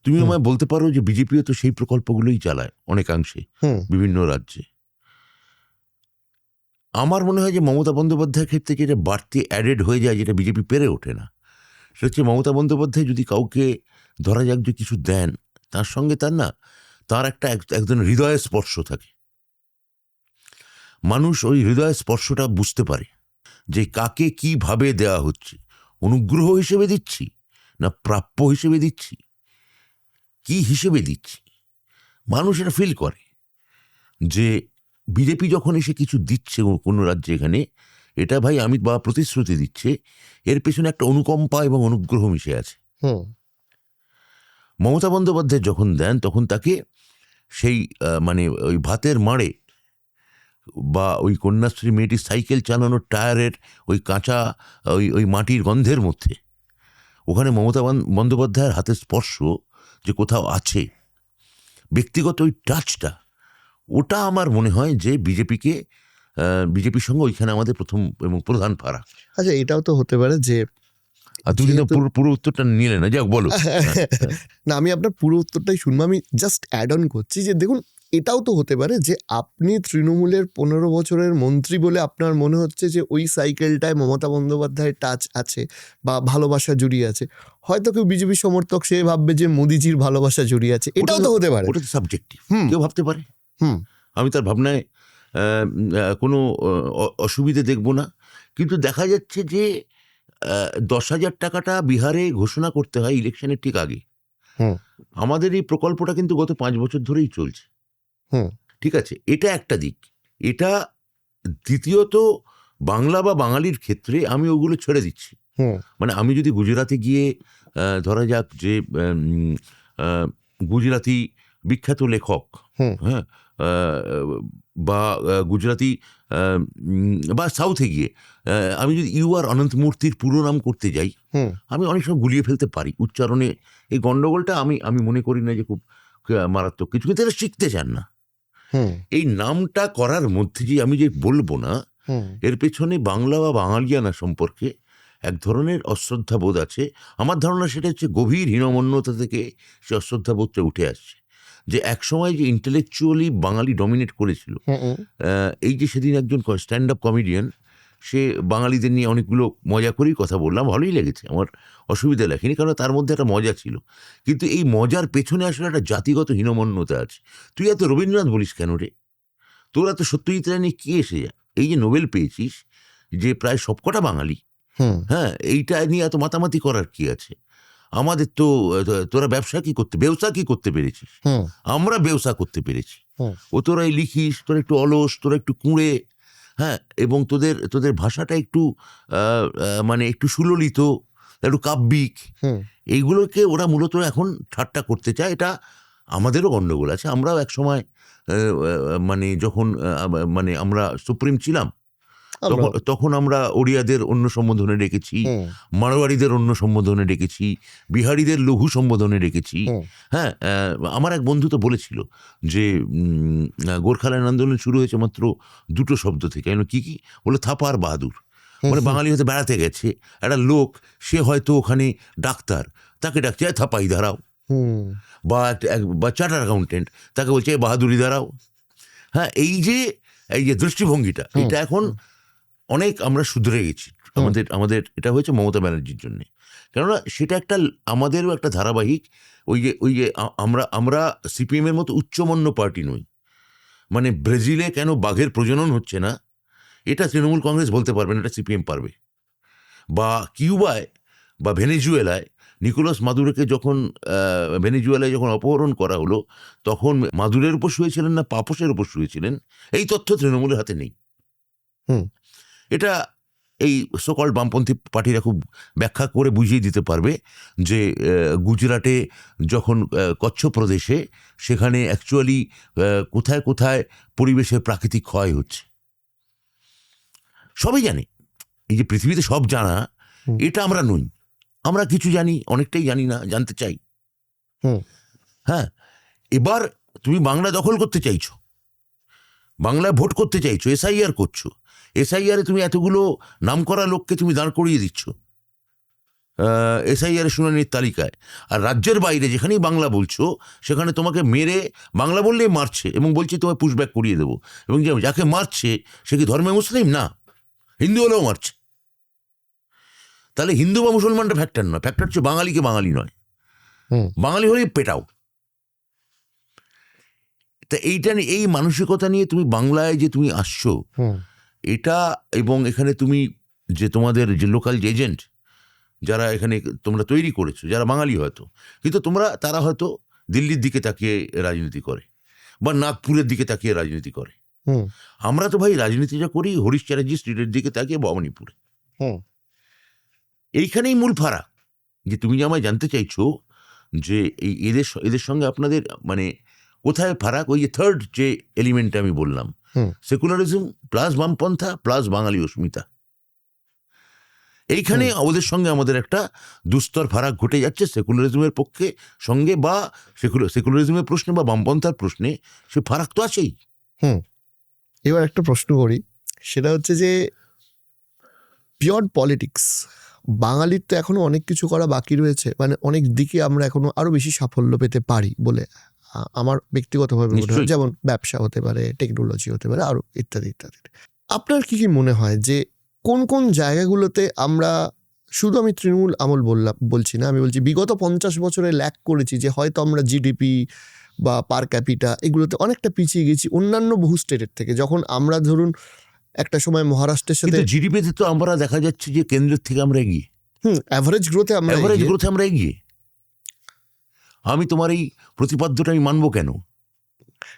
তুমি আমায় বলতে পারো যে বিজেপিও তো সেই প্রকল্পগুলোই চালায় অনেকাংশে বিভিন্ন রাজ্যে। আমার মনে হয় যে মমতা বন্দ্যোপাধ্যায়ের ক্ষেত্রে যেটা বাড়তি অ্যাডেড হয়ে যায়, যেটা বিজেপি পেরে ওঠে না, সেটা হচ্ছে মমতা বন্দ্যোপাধ্যায় যদি কাউকে ধরা যাক যে কিছু দেন, তার সঙ্গে তার একটা একজন হৃদয়ের স্পর্শ থাকে। মানুষ ওই হৃদয়ের স্পর্শটা বুঝতে পারে যে কাকে কিভাবে দেওয়া হচ্ছে, অনুগ্রহ হিসেবে দিচ্ছি না প্রাপ্য হিসেবে দিচ্ছি, কি হিসেবে দিচ্ছি। মানুষ এটা ফিল করে যে বিজেপি যখন এসে কিছু দিচ্ছে কোনো রাজ্যে, এখানে এটা ভাই আমি বা প্রতিশ্রুতি দিচ্ছে, এর পেছনে একটা অনুকম্পা এবং অনুগ্রহ মিশে আছে। মমতা বন্দ্যোপাধ্যায় যখন দেন তখন তাকে সেই মানে ওই ভাতের মাড়ে বা ওই কন্যাশ্রী মেয়েটির সাইকেল চালানোর টায়ারের ওই কাঁচা ওই মাটির গন্ধের মধ্যে ওখানে মমতা বন্দ্যোপাধ্যায়ের হাতের স্পর্শ যে কোথাও আছে, ব্যক্তিগত ওই টাচটা, ওটা আমার মনে হয় যে বিজেপির সঙ্গে ওইখানে আমাদের প্রথম এবং প্রধান ফারাক। আচ্ছা, এটাও তো হতে পারে যে তুমি পুরো উত্তরটা নিলে না, যাক বলো। না, আমি আপনার পুরো উত্তরটাই শুনবো, আমি জাস্ট অ্যাড অন করছি যে দেখুন, এটাও তো হতে পারে যে আপনি তৃণমূলের 15 বছরের মন্ত্রী বলে আপনার মনে হচ্ছে যে ওই সাইকেলটায় মমতা বন্দ্যোপাধ্যায়ের টাচ আছে বা ভালোবাসা জড়িয়ে আছে। হয়তো কেউ বিজেপি সমর্থক সে ভাববে যে মোদিজির ভালোবাসা জড়িয়ে আছে, এটাও তো হতে পারে। ওটা তো সাবজেক্টিভ, কেউ ভাবতে পারে। আমি তার ভাবনায় কোনো অসুবিধে দেখব না, কিন্তু দেখা যাচ্ছে যে 10,000 টাকাটা বিহারে ঘোষণা করতে হয় ইলেকশনের ঠিক আগে। আমাদের এই প্রকল্পটা কিন্তু গত 5 বছর ধরেই চলছে। ঠিক আছে, এটা একটা দিক। এটা দ্বিতীয়ত, বাংলা বা বাঙালির ক্ষেত্রে আমি ওগুলো ছেড়ে দিচ্ছি। মানে আমি যদি গুজরাটে গিয়ে ধরা যাক যে গুজরাটি বিখ্যাত লেখক, হ্যাঁ, বা গুজরাটি বা সাউথে গিয়ে আমি যদি ইউ.আর. অনন্ত মূর্তির পুরো নাম করতে যাই, আমি অনেক সময় গুলিয়ে ফেলতে পারি উচ্চারণে। এই গন্ডগোলটা আমি মনে করি না যে খুব মারাত্মক কিছু, কিন্তু এরা শিখতে চান না। এই নামটা করার মধ্যে যে আমি যে বলবো না, এর পেছনে বাংলা বা বাঙালিয়ানা সম্পর্কে এক ধরনের অশ্রদ্ধাবোধ আছে। আমার ধারণা সেটা হচ্ছে গভীর হীনমন্যতা থেকে সে অশ্রদ্ধাবোধটা উঠে আসছে, যে একসময় যে ইন্টেলেকচুয়ালি বাঙালি ডমিনেট করেছিল। এই যে সেদিন একজন স্ট্যান্ড আপ কমেডিয়ান, সে বাঙালিদের নিয়ে অনেকগুলো মজা করেই কথা বললাম, ভালোই লেগেছে, আমার অসুবিধা লাগেনি, কারণ তার মধ্যে একটা মজা ছিল। কিন্তু এই মজার পেছনে আসলে একটা জাতিগত হীনমন্যতা আছে। তুই এত রবীন্দ্রনাথ বলিস কেন রে? তোরা তো সত্যজিৎ রায় নিয়ে কি এসে যা, এই যে নোবেল পেয়েছিস, যে প্রায় সবকটা বাঙালি, হ্যাঁ, এইটা নিয়ে এত মাতামাতি করার কি আছে? আমাদের তো তোরা ব্যবসা কি করতে পেরেছিস? আমরা ব্যবসা করতে পেরেছি। ও তোরাই লিখিস, তোরা একটু অলস, তোরা একটু কুঁড়ে, হ্যাঁ, এবং তোদের ভাষাটা একটু মানে একটু সুললিত, একটু কাব্যিক, এইগুলোকে ওরা মূলত এখন ঠাট্টা করতে চায়। এটা আমাদেরও গণ্ডগোল আছে। আমরাও এক সময় মানে যখন মানে আমরা সুপ্রিম ছিলাম, তখন আমরা ওড়িয়াদের অন্য সম্বোধনে ডেকেছি, মারোয়ারিদের অন্য সম্বোধনে ডেকেছি, বিহারিদের লঘু সম্বোধনে ডেকেছি। হ্যাঁ, আমার এক বন্ধু তো বলেছিল যে গোর্খাল্যান্ড আন্দোলন শুরু হয়েছে মাত্র 2টো শব্দ থেকে। কি বলে? থাপা আর বাহাদুর। মানে বাঙালি হয়তো বেড়াতে গেছে, একটা লোক সে হয়তো ওখানে ডাক্তার, তাকে ডাকছে থাপাই দাঁড়াও, বা চার্টার অ্যাকাউন্টেন্ট তাকে বলছে বাহাদুরি দাঁড়াও। হ্যাঁ, এই যে দৃষ্টিভঙ্গিটা, এটা এখন অনেক আমরা শুধরে গেছি। আমাদের এটা হয়েছে মমতা ব্যানার্জির জন্যে, কেননা সেটা একটা আমাদেরও একটা ধারাবাহিক। ওই যে আমরা সিপিএমের মতো উচ্চমন্য পার্টি নই। মানে ব্রাজিলে কেন বাঘের প্রজনন হচ্ছে না, এটা তৃণমূল কংগ্রেস বলতে পারবে না, এটা সিপিএম পারবে। বা কিউবায় বা ভেনেজুয়েলায় নিকোলাস মাদুরোকে যখন ভেনেজুয়েলায় যখন অপহরণ করা হলো, তখন মাদুরের উপর শুয়েছিলেন না পাপোসের উপর শুয়েছিলেন, এই তথ্য তৃণমূলের হাতে নেই। এটা এই সকল বামপন্থী পার্টিরা খুব ব্যাখ্যা করে বুঝিয়ে দিতে পারবে যে গুজরাটে যখন কচ্ছ প্রদেশে, সেখানে অ্যাকচুয়ালি কোথায় কোথায় পরিবেশের প্রাকৃতিক ক্ষয় হচ্ছে, সবই জানে। এই যে পৃথিবীতে সব জানা, এটা আমরা নই। আমরা কিছু জানি, অনেকটাই জানি না, জানতে চাই। হ্যাঁ, এবার তুমি বাংলা দখল করতে চাইছো, বাংলায় ভোট করতে চাইছো, এসআইআর করছো, এসআইআরে তুমি এতগুলো নামকরা লোককে তুমি দাঁড় করিয়ে দিচ্ছ এসআইআর শুনানির তালিকায়, আর রাজ্যের বাইরে যেখানেই বাংলা বলছো সেখানে তোমাকে মেরে, বাংলা বললেই মারছে এবং বলছে তোমায় পুশব্যাক করিয়ে দেবো। এবং যাকে মারছে সে কি ধর্মে মুসলিম না, হিন্দু হলেও মারছে। তাহলে হিন্দু বা মুসলমানটা ফ্যাক্টর নয়, ফ্যাক্টর হচ্ছে বাঙালিকে বাঙালি নয়, বাঙালি হলেই পেটাও। তা এইটা নিয়ে, এই মানসিকতা নিয়ে তুমি বাংলায় যে তুমি আসছো, এটা, এবং এখানে তুমি যে তোমাদের যে লোকাল যে এজেন্ট যারা এখানে তোমরা তৈরি করেছো, যারা বাঙালি হয়তো, কিন্তু তারা হয়তো দিল্লির দিকে তাকিয়ে রাজনীতি করে বা নাগপুরের দিকে তাকিয়ে রাজনীতি করে। আমরা তো ভাই রাজনীতিটা করি হরিশ চ্যাটার্জি স্ট্রিটের দিকে তাকিয়ে ভবানীপুরে। এইখানেই মূল ফারাক, যে তুমি যে আমায় জানতে চাইছো যে এই এদের সঙ্গে আপনাদের মানে কোথায় ফারাক। ওই যে থার্ড যে এলিমেন্টটা আমি বললাম, সেকুলারিজম প্লাস বামপন্থা প্লাস বাঙালি অস্মিতা, এইখানে ওদের সঙ্গে আমাদের একটা দুস্তর ফারাক ঘটে যাচ্ছে। সেকুলারিজমের পক্ষে সঙ্গে বা সেকুলারিজমের প্রশ্নে বা বামপন্থার প্রশ্নে সে ফারাক তো আছেই। এবার একটা প্রশ্ন করি, সেটা হচ্ছে যে পিওর পলিটিক্স, বাঙালির তো এখনো অনেক কিছু করা বাকি রয়েছে, মানে অনেক দিকে আমরা এখনো আরো বেশি সাফল্য পেতে পারি বলে আমার ব্যক্তিগতভাবে মনে হয়। যেমন ব্যবসা হতে পারে, টেকনোলজি হতে পারে, আরো ইত্যাদি ইত্যাদি। আপনার কি মনে হয় যে কোন কোন জায়গাগুলোতে আমরা, শুধু আমি তৃণমূল আমল বলছি না, আমি বলছি বিগত 50 বছরে ল্যাক করেছি, যে হয়তো আমরা জিডিপি বা পার ক্যাপিটা এগুলোতে অনেকটা পিছিয়ে গেছি অন্যান্য বহু স্টেটের থেকে। যখন আমরা ধরুন একটা সময় মহারাষ্ট্রের সাথে জিডিপিতে তো আমরা দেখা যাচ্ছে যে কেন্দ্রের থেকে আমরা এগিয়ে, অ্যাভারেজ গ্রোথে আমরা এগিয়ে। আমি তোমার এই প্রতিপাদ্যটা আমি মানবো কেন?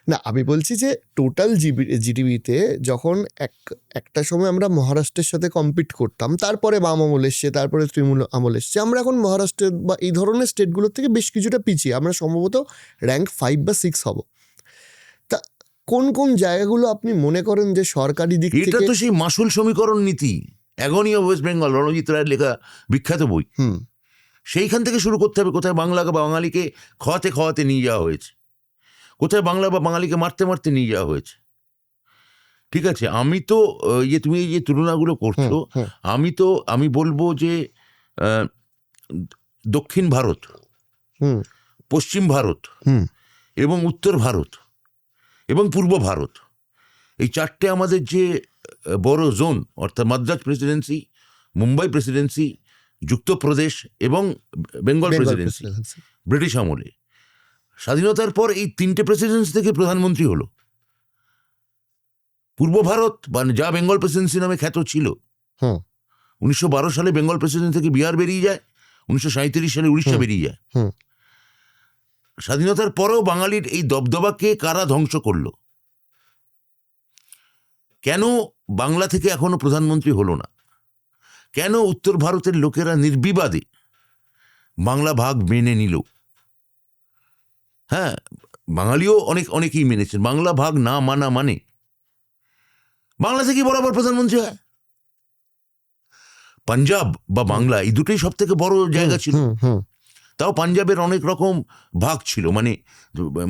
না, আমি বলছি যে টোটাল জিডিপিতে যখন একটা সময় আমরা মহারাষ্ট্রের সাথে কম্পিট করতাম, তারপরে বাম আমল এসছে, তারপরে তৃণমূল আমল এসছে, আমরা এখন মহারাষ্ট্রের বা এই ধরনের স্টেটগুলোর থেকে বেশ কিছুটা পিছিয়ে, আমরা সম্ভবত র্যাঙ্ক 5 বা 6 হব। তা কোন কোন জায়গাগুলো আপনি মনে করেন যে সরকারি দিক থেকে? এটা তো সেই মাসুল সমীকরণ নীতি, অ্যাগনি অফ ওয়েস্ট বেঙ্গল, রণজিৎ রায়ের লেখা বিখ্যাত বই। সেইখান থেকে শুরু করতে হবে, কোথায় বাংলা বা বাঙালিকে খাওয়াতে নিয়ে যাওয়া হয়েছে, কোথায় বাংলা বা বাঙালিকে মারতে মারতে নিয়ে যাওয়া হয়েছে। ঠিক আছে, আমি তো তুমি এই যে তুলনাগুলো করছো, আমি বলবো যে দক্ষিণ ভারত, পশ্চিম ভারত এবং উত্তর ভারত এবং পূর্ব ভারত, এই চারটে আমাদের যে বড় জোন, অর্থাৎ মাদ্রাজ প্রেসিডেন্সি, মুম্বাই প্রেসিডেন্সি, যুক্তপ্রদেশ এবং বেঙ্গল প্রেসিডেন্সি, ব্রিটিশ আমলে স্বাধীনতার পর এই তিনটে প্রেসিডেন্সি থেকে প্রধানমন্ত্রী হলো। পূর্ব ভারত বা যা বেঙ্গল প্রেসিডেন্সি নামে খ্যাত ছিল, 1912 সালে বেঙ্গল প্রেসিডেন্সি থেকে বিহার বেরিয়ে যায়, 1937 সালে উড়িষ্যা বেরিয়ে যায়। স্বাধীনতার পরেও বাঙালির এই দবদবাকে কারা ধ্বংস করলো? কেন বাংলা থেকে এখনো প্রধানমন্ত্রী হলো না? কেন উত্তর ভারতের লোকেরা নির্বিবাদে বাংলা ভাগ মেনে নিল? হ্যাঁ, বাঙালিও অনেকেই মেনেছেন। বাংলা ভাগ না মানা মানে বাংলা থেকে বরাবর প্রধানমন্ত্রী হয়। পাঞ্জাব বা বাংলা এই দুটোই সব থেকে বড় জায়গা ছিল। তাও পাঞ্জাবের অনেক রকম ভাগ ছিল,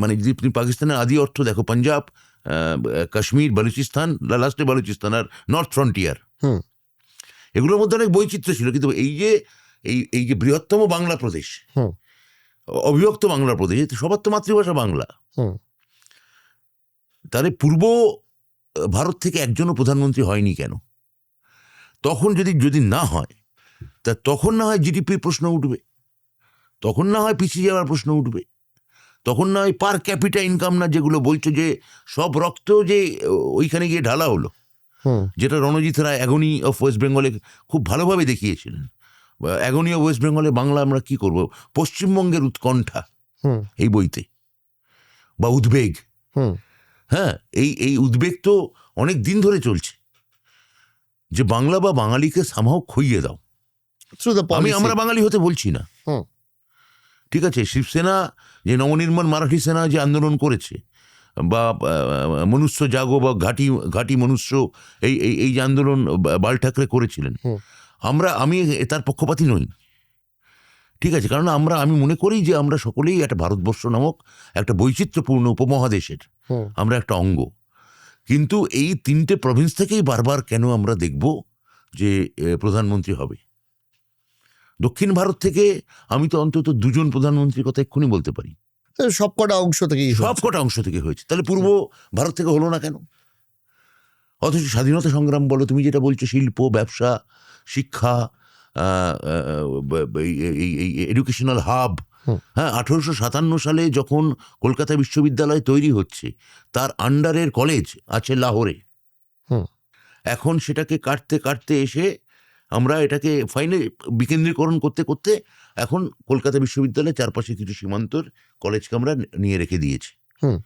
মানে যদি তুমি পাকিস্তানের আদি অর্থ দেখো, পাঞ্জাব, কাশ্মীর, বালুচিস্তান, লাস্টে বালুচিস্তান আর নর্থ ফ্রন্টিয়ার, এগুলোর মধ্যে অনেক বৈচিত্র্য ছিল, কিন্তু এই যে বৃহত্তম বাংলা প্রদেশ, হুম। অবিভক্ত বাংলা প্রদেশ, সবার তো মাতৃভাষা বাংলা। হুম। তাহলে পূর্ব ভারত থেকে একজনও প্রধানমন্ত্রী হয়নি কেন? তখন যদি না হয়, তা তখন না হয় জিডিপির প্রশ্ন উঠবে, তখন না হয় পিছিয়ে যাওয়ার প্রশ্ন উঠবে, তখন না হয় পার ক্যাপিটা ইনকাম না, যেগুলো বলছো যে সব রক্ত যে ওইখানে গিয়ে ঢালা হলো, হুম। যেটা রণজিৎ রায় অ্যাগনি অফ ওয়েস্ট বেঙ্গলে খুব ভালোভাবে দেখিয়েছিলেন। অ্যাগনি অফ ওয়েস্ট বেঙ্গলে বাংলা আমরা কি করব, পশ্চিমবঙ্গের উৎকণ্ঠা হুম। এই বইতে, বা উদ্বেগ। হুম। হ্যাঁ, এই উদ্বেগ তো অনেক দিন ধরে চলছে, যে বাংলা বা বাঙালিকে সামহাও খইয়ে দাও। Through the policy. আমরা বাঙালি হতে বলছি না, হুম। ঠিক আছে, শিবসেনা যে নবনির্মাণ মারাঠি সেনা যে আন্দোলন করেছে, বা মনুষ্য জাগো বা ঘাটি মনুষ্য, এই যে আন্দোলন বাল ঠাকরে করেছিলেন, হুম। আমি তার পক্ষপাতী নই, ঠিক আছে, কারণ আমি মনে করি যে আমরা সকলেই একটা ভারতবর্ষ নামক একটা বৈচিত্র্যপূর্ণ উপমহাদেশের হুম। আমরা একটা অঙ্গ। কিন্তু এই 3টে প্রভিন্স থেকেই বারবার কেন আমরা দেখব যে প্রধানমন্ত্রী হবে? দক্ষিণ ভারত থেকে আমি তো অন্তত 2জন প্রধানমন্ত্রীর কথা এক্ষুনি বলতে পারি, সবকটা অংশ থেকেই সব কটা অংশ থেকে হয়েছে। তাহলে পূর্ব ভারত থেকে হলো না কেন? অথচ স্বাধীনতা সংগ্রাম বলো, তুমি যেটা বলছো, শিল্প, ব্যবসা, শিক্ষা, এডুকেশনাল হাব, হ্যাঁ, 1857 সালে যখন কলকাতা বিশ্ববিদ্যালয় তৈরি হচ্ছে, তার আন্ডারের কলেজ আছে লাহোরে। হুম। এখন সেটাকে কাটতে কাটতে এসে আমরা এটাকে ফাইনালি বিকেন্দ্রীকরণ করতে করতে এখন কলকাতা বিশ্ববিদ্যালয়ের চারপাশে কিছু সীমান্তর কলেজকে আমরা নিয়ে রেখে দিয়েছি। হুম।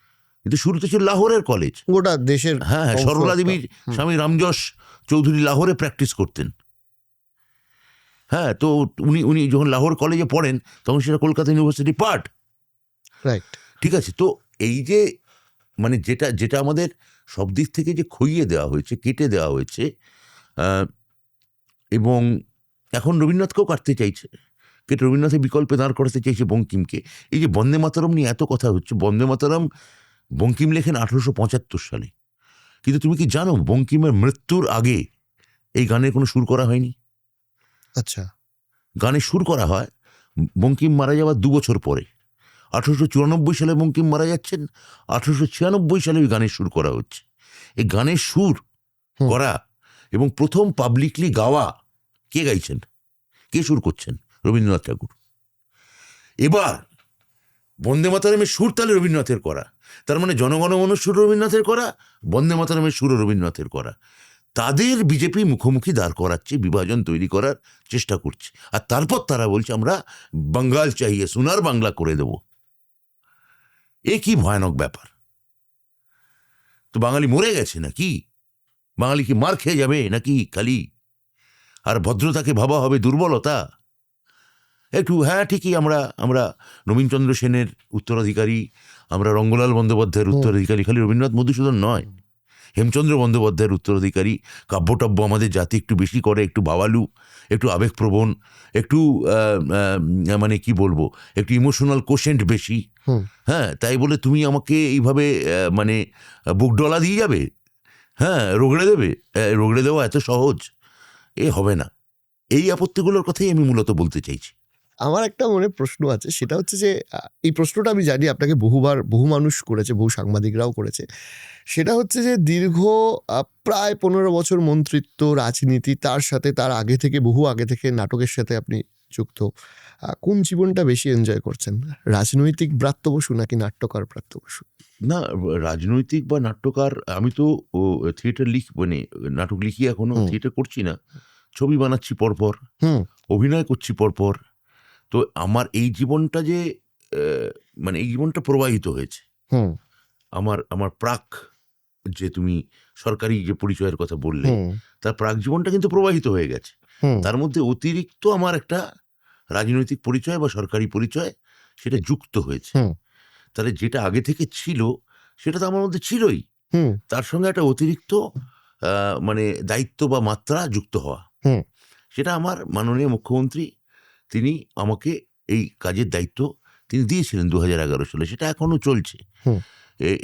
কিন্তু শুরুতে ছিল লাহোরের কলেজ, গোটা দেশের। হ্যাঁ, সরলা দেবীর স্বামী রামযশ চৌধুরী লাহোরে প্র্যাকটিস করতেন। হ্যাঁ, তো উনি যখন লাহোর কলেজে পড়েন তখন সেটা কলকাতা ইউনিভার্সিটি পার্ট, রাইট। ঠিক আছে। তো এই যে মানে যেটা আমাদের সব দিক থেকে যে খইয়ে দেওয়া হয়েছে, কেটে দেওয়া হয়েছে, এবং এখন রবীন্দ্রনাথকেও কাটতে চাইছে, কেটে রবীন্দ্রনাথের বিকল্পে দাঁড় করাতে চাইছে বঙ্কিমকে। এই যে বন্দে মাতরম নিয়ে এত কথা হচ্ছে, বন্দে মাতরম বঙ্কিম লেখেন 1875 সালে, কিন্তু তুমি কি জানো বঙ্কিমের মৃত্যুর আগে এই গানের কোনো সুর করা হয়নি। আচ্ছা। গানের সুর করা হয় বঙ্কিম মারা যাওয়ার 2 বছর পরে। 1894 সালে বঙ্কিম মারা যাচ্ছেন, 1896 সালে ওই গানের সুর করা হচ্ছে। এই গানের সুর করা এবং প্রথম পাবলিকলি গাওয়া কে গাইছেন, কে সুর করছেন? রবীন্দ্রনাথ ঠাকুর। এবার বন্দে মাতরমের সুর তাহলে রবীন্দ্রনাথের করা, তার মানে জনগণমন সুর রবীন্দ্রনাথের করা, বন্দে মাতরমের সুর রবীন্দ্রনাথের করা। তাদের বিজেপি মুখোমুখি দাঁড় করাচ্ছে, বিভাজন তৈরি করার চেষ্টা করছে, আর তারপর তারা বলছে আমরা বাঙ্গাল চাইয়ে, সোনার বাংলা করে দেব। এ কি ভয়ানক ব্যাপার! তো বাঙালি মরে গেছে নাকি? বাঙালি কি মার খেয়ে যাবে নাকি খালি? আর ভদ্রতাকে ভাবা হবে দুর্বলতা? একটু, হ্যাঁ ঠিকই, আমরা নবীনচন্দ্র সেনের উত্তরাধিকারী, আমরা রঙ্গলাল বন্দ্যোপাধ্যায়ের উত্তরাধিকারী, খালি রবীন্দ্রনাথ মধুসূদন নয়, হেমচন্দ্র বন্দ্যোপাধ্যায়ের উত্তরাধিকারী। কাব্যটাব্য আমাদের জাতি একটু বেশি করে, একটু ভাবালু, একটু আবেগপ্রবণ, একটু মানে কি বলবো, একটু ইমোশনাল কোশেন্ট বেশি। হ্যাঁ, তাই বলে তুমি আমাকে এইভাবে মানে বুক ডলা দিয়ে যাবে, হ্যাঁ, রগড়ে দেবে, রগড়ে দেওয়া এত সহজ এ হবে না। এই আপত্তিগুলোর কথাই আমি মূলত বলতে চাইছি। আমার একটা মনে প্রশ্ন আছে, সেটা হচ্ছে যে এই প্রশ্নটা আমি জানি আপনাকে বহু মানুষ করেছে, বহু সাংবাদিকরাও করেছে। সেটা হচ্ছে যে দীর্ঘ প্রায় 15 বছর মন্ত্রিত্ব, রাজনীতি, তার সাথে তার বহু আগে থেকে নাটকের সাথে আপনি যুক্ত। কোন জীবনটা বেশি এনজয় করছেন, রাজনৈতিক ব্রাত্য বসু নাকি নাট্যকার ব্রাত্য বসু? না, রাজনৈতিক বা নাট্যকার, আমি তো থিয়েটার মানে নাটক লিখি, এখনো থিয়েটার করছি না, ছবি বানাচ্ছি পরপর, অভিনয় করছি পরপর। তো আমার এই জীবনটা যে মানে এই জীবনটা প্রবাহিত হয়েছে। আমার প্রাক যে তুমি সরকারি যে পরিচয়ের কথা বললে, তার প্রাক জীবনটা কিন্তু প্রবাহিত হয়ে গেছে। তার মধ্যে অতিরিক্ত আমার একটা রাজনৈতিক পরিচয় বা সরকারি পরিচয় সেটা যুক্ত হয়েছে। তাহলে যেটা আগে থেকে ছিল সেটা তো আমার মধ্যে ছিলই, তার সঙ্গে একটা অতিরিক্ত মানে দায়িত্ব বা মাত্রা যুক্ত হওয়া। সেটা আমার মাননীয় মুখ্যমন্ত্রী, তিনি আমাকে এই কাজের দায়িত্ব তিনি দিয়েছিলেন 2011 সালে, সেটা এখনো চলছে।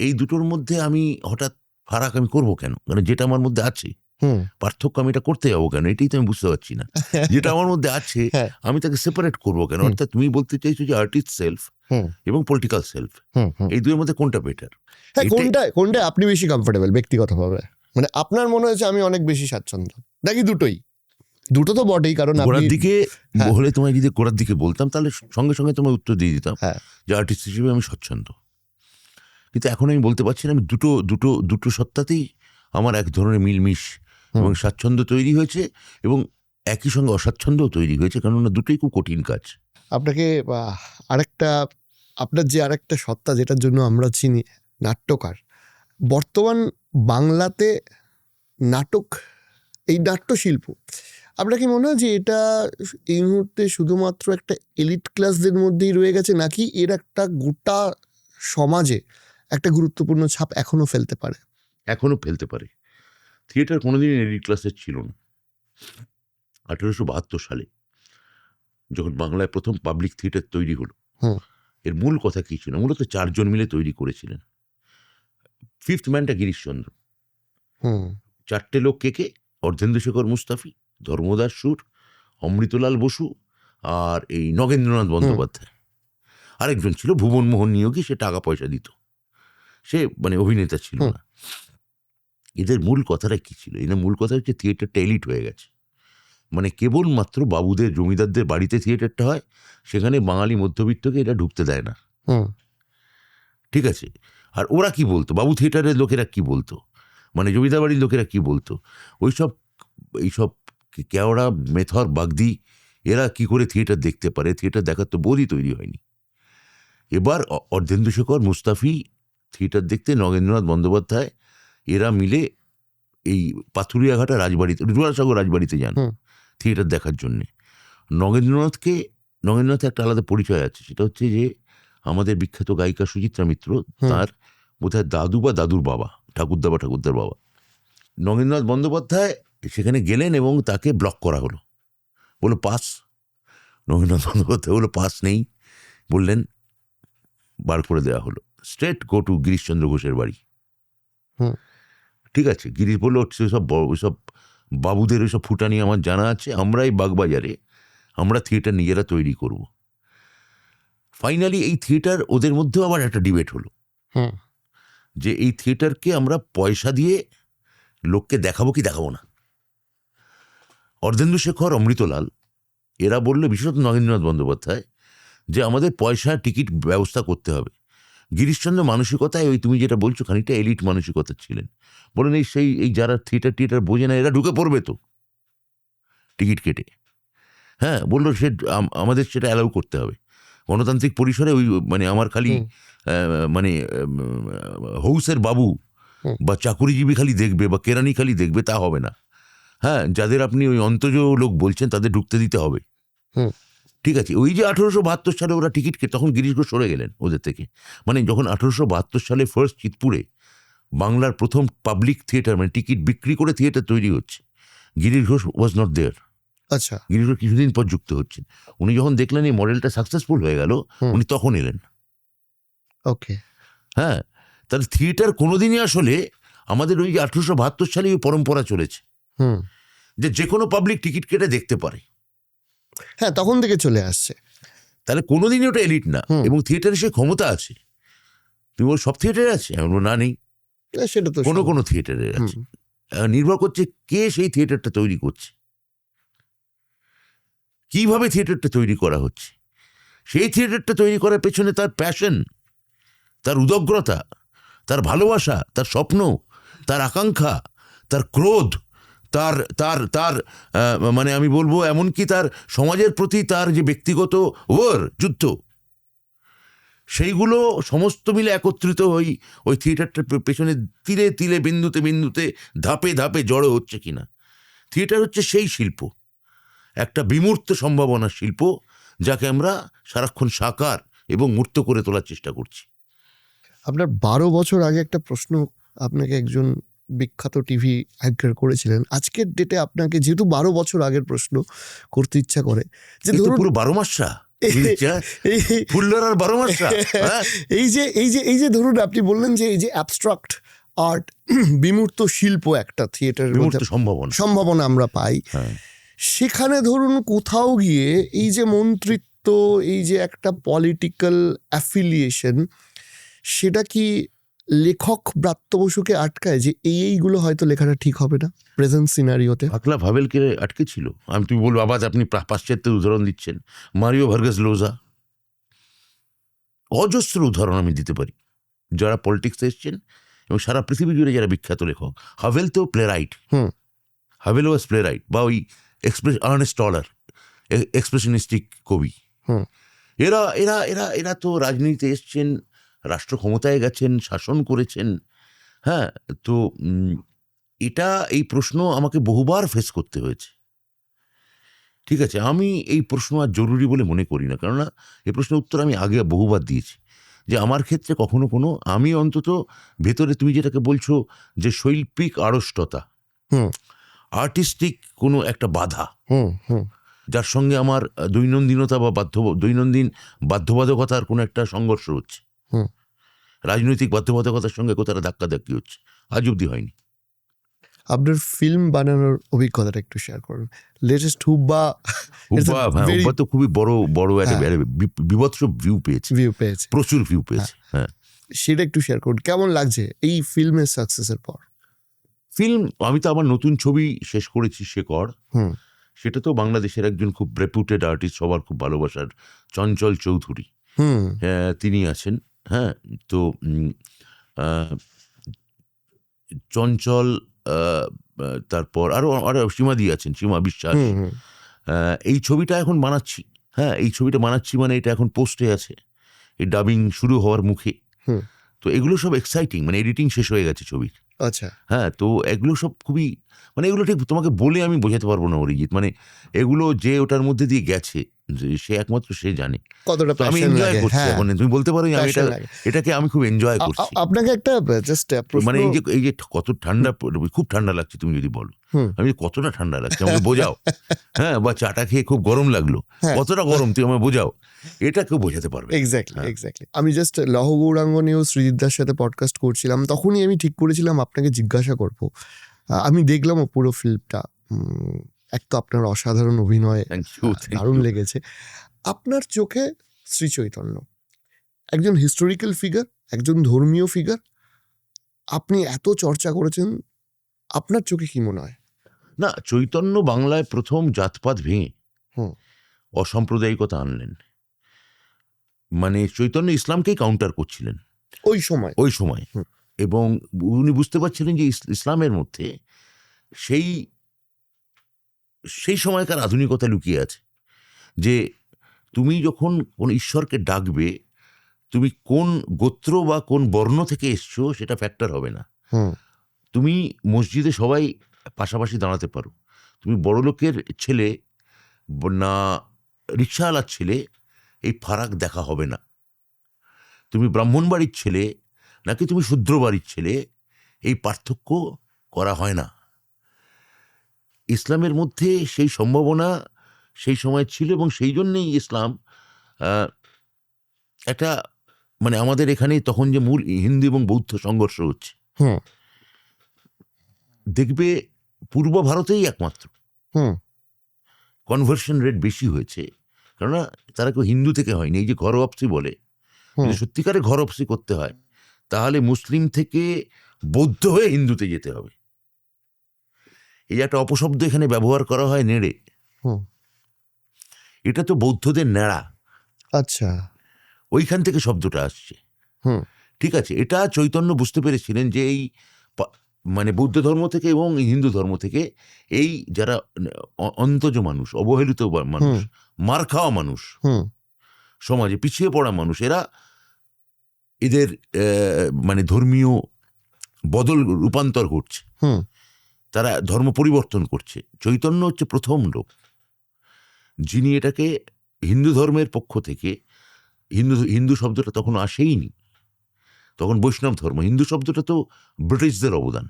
এই দুটোর মধ্যে আমি হঠাৎ ফারাক আমি করবো কেন? মানে যেটা আমার মধ্যে আছে হুম পার্থক্য আমি এটা করতে যাবো কেন, এটাই তো আমি বুঝতে পারছি না। যেটা আমার মধ্যে আছে হ্যাঁ। আমি তাকে সেপারেট করবো কেন? অর্থাৎ তুমি বলতে চাইছো যে আর্টিস্ট সেলফ হুম এবং পলিটিক্যাল সেলফ, হুম হুম এই দুয়ের মধ্যে কোনটা বেটার? হ্যাঁ, এটাই- কোনটা আপনি বেশি কমফোর্টেবল ব্যক্তিগতভাবে? মানে আপনার মনে হয়েছে আমি অনেক বেশি স্বাচ্ছন্দ্য, নাকি দুটোই? দুটো তো বটেই, কারণ গোড়ার আপনি দিকে হ্যাঁ। হলে তোমায় যদি গোড়ার দিকে বলতাম তাহলে সঙ্গে সঙ্গে তোমায় উত্তর দিয়ে দিতাম হ্যাঁ যে আর্টিস্ট হিসেবে আমি স্বচ্ছন্দ। কিন্তু এখন আমি বলতে পারছি না, আমি দুটো দুটো দুটো সত্তাতেই আমার এক ধরনের মিলমিশ এবং স্বাচ্ছন্দ্য তৈরি হয়েছে, এবং একই সঙ্গে অস্বাচ্ছন্দ্যও তৈরি হয়েছে, কেননা দুটোই খুব কঠিন কাজ। আপনাকে আরেকটা, আপনার যে আরেকটা সত্তা যেটার জন্য আমরা চিনি, নাট্যকার, বর্তমান বাংলাতে নাটক, এই নাট্যশিল্প, আপনার কি মনে হয় যে এটা এই মুহূর্তে শুধুমাত্র একটা এলিট ক্লাসদের মধ্যেই রয়ে গেছে, নাকি এর একটা গোটা সমাজে একটা গুরুত্বপূর্ণ ছাপ এখনো ফেলতে পারে? এখনো ফেলতে পারে। থিয়েটার কোনোদিন এলিট ক্লাসের ছিল না। 1872 সালে যখন বাংলায় প্রথম পাবলিক থিয়েটার তৈরি হলো, হুম। এর মূল কথা কি ছিল? মূলত 4 জন মিলে তৈরি করেছিলেন। ফিফথ ম্যানটা গিরিশচন্দ্র, হুম 4টে লোক কে? অর্ধেন্দুশেখর মুস্তাফি, ধর্মদাস সুর, অমৃতলাল বসু আর এই নগেন্দ্রনাথ বন্দ্যোপাধ্যায়। আরেকজন ছিল ভুবন মোহন নিয়োগী, সে টাকা পয়সা দিত, সে মানে অভিনেতা ছিল না। এদের মূল কথাটা কি ছিল? এদের মূল কথা হচ্ছে থিয়েটারটা এলিট হয়ে গেছে, মানে কেবলমাত্র বাবুদের জমিদারদের বাড়িতে থিয়েটারটা হয়, সেখানে বাঙালি মধ্যবিত্তকে এটা ঢুকতে দেয় না। হুম ঠিক আছে? আর ওরা কি বলতো, বাবু থিয়েটারের লোকেরা কি বলতো, মানে জমিদার বাড়ির লোকেরা কি বলতো, ওইসব এইসব কেওড়া মেথর বাগদি এরা কি করে থিয়েটার দেখতে পারে? থিয়েটার দেখার তো বোধই তৈরি হয়নি। এবার অর্ধেন্দুশেখর মুস্তাফি থিয়েটার দেখতে, নগেন্দ্রনাথ বন্দ্যোপাধ্যায় এরা মিলে এই পাথুরিয়াঘাটা রাজবাড়িতে, জোড়াসাগর রাজবাড়িতে যান হুম। থিয়েটার দেখার জন্যে। নগেন্দ্রনাথের একটা আলাদা পরিচয় আছে, সেটা হচ্ছে যে আমাদের বিখ্যাত গায়িকা সুচিত্রা মিত্র, তার বোধহয় দাদু বা দাদুর বাবা, ঠাকুরদা বা ঠাকুরদার বাবা। নগেন্দ্রনাথ বন্দ্যোপাধ্যায় সেখানে গেলেন এবং তাকে ব্লক করা হলো, বললো পাস। নগেন্দ্রনাথ বন্দ্যোপাধ্যায় বললো পাস নেই, বললেন বার করে দেওয়া হলো, স্ট্রেট গো টু গিরিশচন্দ্র ঘোষের বাড়ি। হুম। ঠিক আছে, গিরিশ বললো ওইসব বাবুদের ওইসব ফুটানি আমার জানা আছে, আমরা এই বাগবাজারে আমরা থিয়েটার নিজেরা তৈরি করব। ফাইনালি এই থিয়েটার, ওদের মধ্যেও আবার একটা ডিবেট হলো হুম যে এই থিয়েটারকে আমরা পয়সা দিয়ে লোককে দেখাবো কি দেখাবো না। অর্ধেন্দুশেখর, অমৃতলাল এরা বললো, বিশেষত নগেন্দ্রনাথ বন্দ্যোপাধ্যায়, যে আমাদের পয়সা টিকিট ব্যবস্থা করতে হবে। গিরিশচন্দ্র মানসিকতায় ওই তুমি যেটা বলছো খানিকটা এলিট মানসিকতা ছিলেন, বলেন এই যারা থিয়েটার বোঝে না এরা ঢুকে পড়বে তো টিকিট কেটে। হ্যাঁ, বললো সে আমাদের সেটা অ্যালাউ করতে হবে গণতান্ত্রিক পরিসরে। ওই মানে আমার খালি মানে হৌসের বাবু বা চাকুরিজীবী খালি দেখবে বা কেরানি খালি দেখবে তা হবে না। হ্যাঁ, যাদের আপনি ওই অন্তজ লোক বলছেন তাদের ঢুকতে দিতে হবে। ঠিক আছে, ওই যে 1872 সালে ওরা টিকিট কেটে, তখন গিরিশ ঘোষ সরে গেলেন ওদের থেকে। মানে যখন 1872 সালে ফার্স্ট চিতপুরে বাংলার প্রথম পাবলিক থিয়েটার, মানে টিকিট বিক্রি করে থিয়েটার তৈরি হচ্ছে, Girish Ghosh was not there. আচ্ছা। গিরিশ ঘোষ কিছুদিন পর যুক্ত হচ্ছেন। উনি যখন দেখলেন এই মডেলটা সাকসেসফুল হয়ে গেল, উনি তখন এলেন। ওকে। হ্যাঁ, তাহলে থিয়েটার কোনোদিনই আসলে আমাদের ওই যে 1872 সালে ওই পরম্পরা চলেছে যে কোনো পাবলিক টিকিট কেটে দেখতে পারে। হ্যাঁ, তখন থেকে চলে আসছে। তাহলে কোনোদিনই ওটা এলিট না, এবং থিয়েটারে সে ক্ষমতা আছে। তুমি বল সব থিয়েটারে আছে? আমি বলবো না, নেই। সেটা তো কোনো থিয়েটারে আছে। নির্ভর করছে কে সেই থিয়েটারটা তৈরি করছে, কিভাবে থিয়েটারটা তৈরি করা হচ্ছে। সেই থিয়েটারটা তৈরি করার পেছনে তার প্যাশন, তার উদগ্রতা, তার ভালোবাসা, তার স্বপ্ন, তার আকাঙ্ক্ষা, তার ক্রোধ, তার তার তার মানে আমি বলবো এমনকি তার সমাজের প্রতি তার যে ব্যক্তিগত যুদ্ধ, সেইগুলো সমস্ত মিলে একত্রিত ওই থিয়েটারটার পেছনে তিলে তিলে, বিন্দুতে বিন্দুতে, ধাপে ধাপে জড়ো হচ্ছে কিনা। থিয়েটার হচ্ছে সেই শিল্প, একটা বিমূর্ত সম্ভাবনার শিল্প, যাকে আমরা সারাক্ষণ সাকার এবং মূর্ত করে তোলার চেষ্টা করছি। আপনার 12 বছর আগে একটা প্রশ্ন আপনাকে একজন বিখ্যাত টিভি অ্যাঙ্কার করেছিলেন। আজকের ডেটে আপনাকে, যেহেতু 12 বছর আগের প্রশ্ন করতে ইচ্ছা করে, যে ধরুন পুরো 12 মাসা ফুল্লর আর 12 মাসা। এই যে ধরুন আপনি বললেন যে এই যে অ্যাবস্ট্রাক্ট আর্ট, বিমূর্ত শিল্প একটা থিয়েটারের বিমূর্ত সম্ভাবনা। সম্ভাবনা আমরা পাই, হ্যাঁ, সেখানে ধরুন কোথাও গিয়ে এই যে মন্ত্রিত্ব, এই যে একটা পলিটিক্যাল অ্যাফিলিয়েশন, সেটা কি লেখক ব্রাত্য বসুকে আটকায় যে এইগুলো হয়তো লেখাটা ঠিক হবে না প্রেজেন্ট সিনারিওতে? ভাকলাভ হাভেলকে আটকে ছিল। তুমি বলবো আবার আপনি পাশ্চাত্যের উদাহরণ দিচ্ছেন, মারিও ভার্গাস লোজা, অজস্র উদাহরণ আমি দিতে পারি যারা পলিটিক্সে এসছেন এবং সারা পৃথিবী জুড়ে যারা বিখ্যাত লেখক। হাভেল তো প্লে রাইট, হাভেল ওয়াজ প্লে রাইট, বা ওই আর্নেস্ট টলার এক্সপ্রেশনিস্টিক কবি। এরা এরা এরা এরা তো রাজনীতিতে এসছেন, রাষ্ট্র ক্ষমতায় গেছেন, শাসন করেছেন। হ্যাঁ, তো এই প্রশ্ন আমাকে বহুবার ফেস করতে হয়েছে। ঠিক আছে, আমি এই প্রশ্ন আর জরুরি বলে মনে করি না, কেননা এই প্রশ্নের উত্তর আমি আগে বহুবার দিয়েছি যে আমার ক্ষেত্রে কখনো কোনো, আমি অন্তত ভেতরে তুমি যেটাকে বলছো যে শৈল্পিক আড়ষ্টতা, আর্টিস্টিক কোনো একটা বাধা, যার সঙ্গে আমার দৈনন্দিনতা বা দৈনন্দিন বাধ্যবাধকতার কোনো একটা সংঘর্ষ হচ্ছে, রাজনৈতিক বাধ্যবাধকতার সঙ্গে কোথাও ধাক্কাধাক্কি হচ্ছে, আজ অব্দি হয়নি। আপনার ফিল্ম বানানোর অভিজ্ঞতাটা একটু শেয়ার করুন। লেটেস্ট হুব্বা হুব্বা তো খুবই বড় একটা বিভৎস ভিউ পেয়েছে, প্রচুর ভিউ পেয়েছে। হ্যাঁ, সেটা একটু শেয়ার করুন, কেমন লাগছে এই ফিল্মের সাকসেসের পর? ফিল্ম, আমি তো আমার নতুন ছবি শেষ করেছি শেকড়, সেটা তো বাংলাদেশের একজন খুব রেপুটেড আর্টিস্ট, সবার খুব ভালোবাসার চঞ্চল চৌধুরী, তিনি আছেন। হ্যাঁ, তো চঞ্চল, তারপর আরো সীমাদি আছেন, সীমা বিশ্বাস। এই ছবিটা এখন বানাচ্ছি। হ্যাঁ, এই ছবিটা বানাচ্ছি মানে এটা এখন পোস্টে আছে, এই ডাবিং শুরু হওয়ার মুখে। তো এগুলো সব এক্সাইটিং, মানে এডিটিং শেষ হয়ে গেছে ছবির। আচ্ছা, হ্যাঁ, তো এগুলো সব খুবই, মানে এগুলো ঠিক তোমাকে বলে আমি বোঝাতে পারবো না অরিজিৎ, মানে এগুলো যে ওটার মধ্যে দিয়ে গেছে সে একমাত্র সে জানে কতটা আমি এনজয় করছি। এখন তুমি বলতে পারো আমি এটাকে আমি খুব এনজয় করছি। আপনাকে একটা জাস্ট মানে এই যে কত ঠান্ডা, খুব ঠান্ডা লাগছে তুমি যদি বলো, আমি কতটা ঠান্ডা লাগছে আমাকে বোঝাও। হ্যাঁ, বা চাটা খেয়ে খুব গরম লাগলো, কতটা গরম তুমি আমায় বোঝাও, এটা কেউ বোঝাতে পারবে। এক্স্যাক্টলি। আমি জাস্ট লহ গৌরাঙ্গ নিয়েও সৃজিতদার সাথে পডকাস্ট করছিলাম, তখনই আমি ঠিক করেছিলাম আপনাকে জিজ্ঞাসা করব। আমি দেখলামও পুরো ফিল্মটা, এক তো আপনার অসাধারণ অভিনয় দারুণ লেগেছে। আপনার চোখে শ্রী চৈতন্য একজন হিস্টোরিক্যাল ফিগার, একজন ধর্মীয় ফিগার, আপনি এত চর্চা করেছেন, আপনার চোখে কি মনে হয়? না, চৈতন্য বাংলায় প্রথম জাতপাত ভেঙে অসাম্প্রদায়িকতা আনলেন। মানে চৈতন্য ইসলামকেই কাউন্টার করছিলেন ওই সময়, এবং উনি বুঝতে পারছিলেন যে ইসলামের মধ্যে সেই সময়কার আধুনিকতা লুকিয়ে আছে, যে তুমি যখন কোন ঈশ্বরকে ডাকবে, তুমি কোন গোত্র বা কোন বর্ণ থেকে এসছো সেটা ফ্যাক্টর হবে না। তুমি মসজিদে সবাই পাশাপাশি দাঁড়াতে পারো, তুমি বড় লোকের ছেলে না রিক্সাওয়ালার ছেলে, এই ফারাক দেখা হবে না। তুমি ব্রাহ্মণ বাড়ির ছেলে নাকি তুমি শূদ্র বাড়ির ছেলে, এই পার্থক্য করা হয় না। ইসলামের মধ্যে সেই সম্ভাবনা সেই সময় ছিল, এবং সেই জন্যেই ইসলাম একটা, মানে আমাদের এখানে তখন যে মূল হিন্দু এবং বৌদ্ধ সংঘর্ষ হচ্ছে, দেখবে পূর্ব ভারতেই একমাত্র কনভার্সন রেট বেশি হয়েছে, কেননা তারা কেউ হিন্দু থেকে হয়নি। এই যে ঘর ওয়াপসি বলে, যদি সত্যিকারে ঘর ওয়াপসি করতে হয় তাহলে মুসলিম থেকে বৌদ্ধ হয়ে হিন্দুতে যেতে হবে। এই একটা অপশব্দ এখানে ব্যবহার করা হয়, নেড়ে, এটা তো বৌদ্ধদের নেড়া। আচ্ছা, ওইখান থেকে শব্দটা আসছে। ঠিক আছে, এটা চৈতন্য বুঝতে পেরেছিলেন যে এই মানে বৌদ্ধ ধর্ম থেকে এবং হিন্দু ধর্ম থেকে এই যারা অন্তজ মানুষ, অবহেলিত মানুষ, মার খাওয়া মানুষ, সমাজে পিছিয়ে পড়া মানুষ, এদের মানে ধর্মীয় বদল, রূপান্তর ঘটছে, তারা ধর্ম পরিবর্তন করছে। চৈতন্য হচ্ছে প্রথম লোক যিনি এটাকে হিন্দু ধর্মের পক্ষ থেকে, হিন্দু শব্দটা তখন আসেইনি, তখন বৈষ্ণব ধর্ম, হিন্দু শব্দটা তো ব্রিটিশদের অবদান।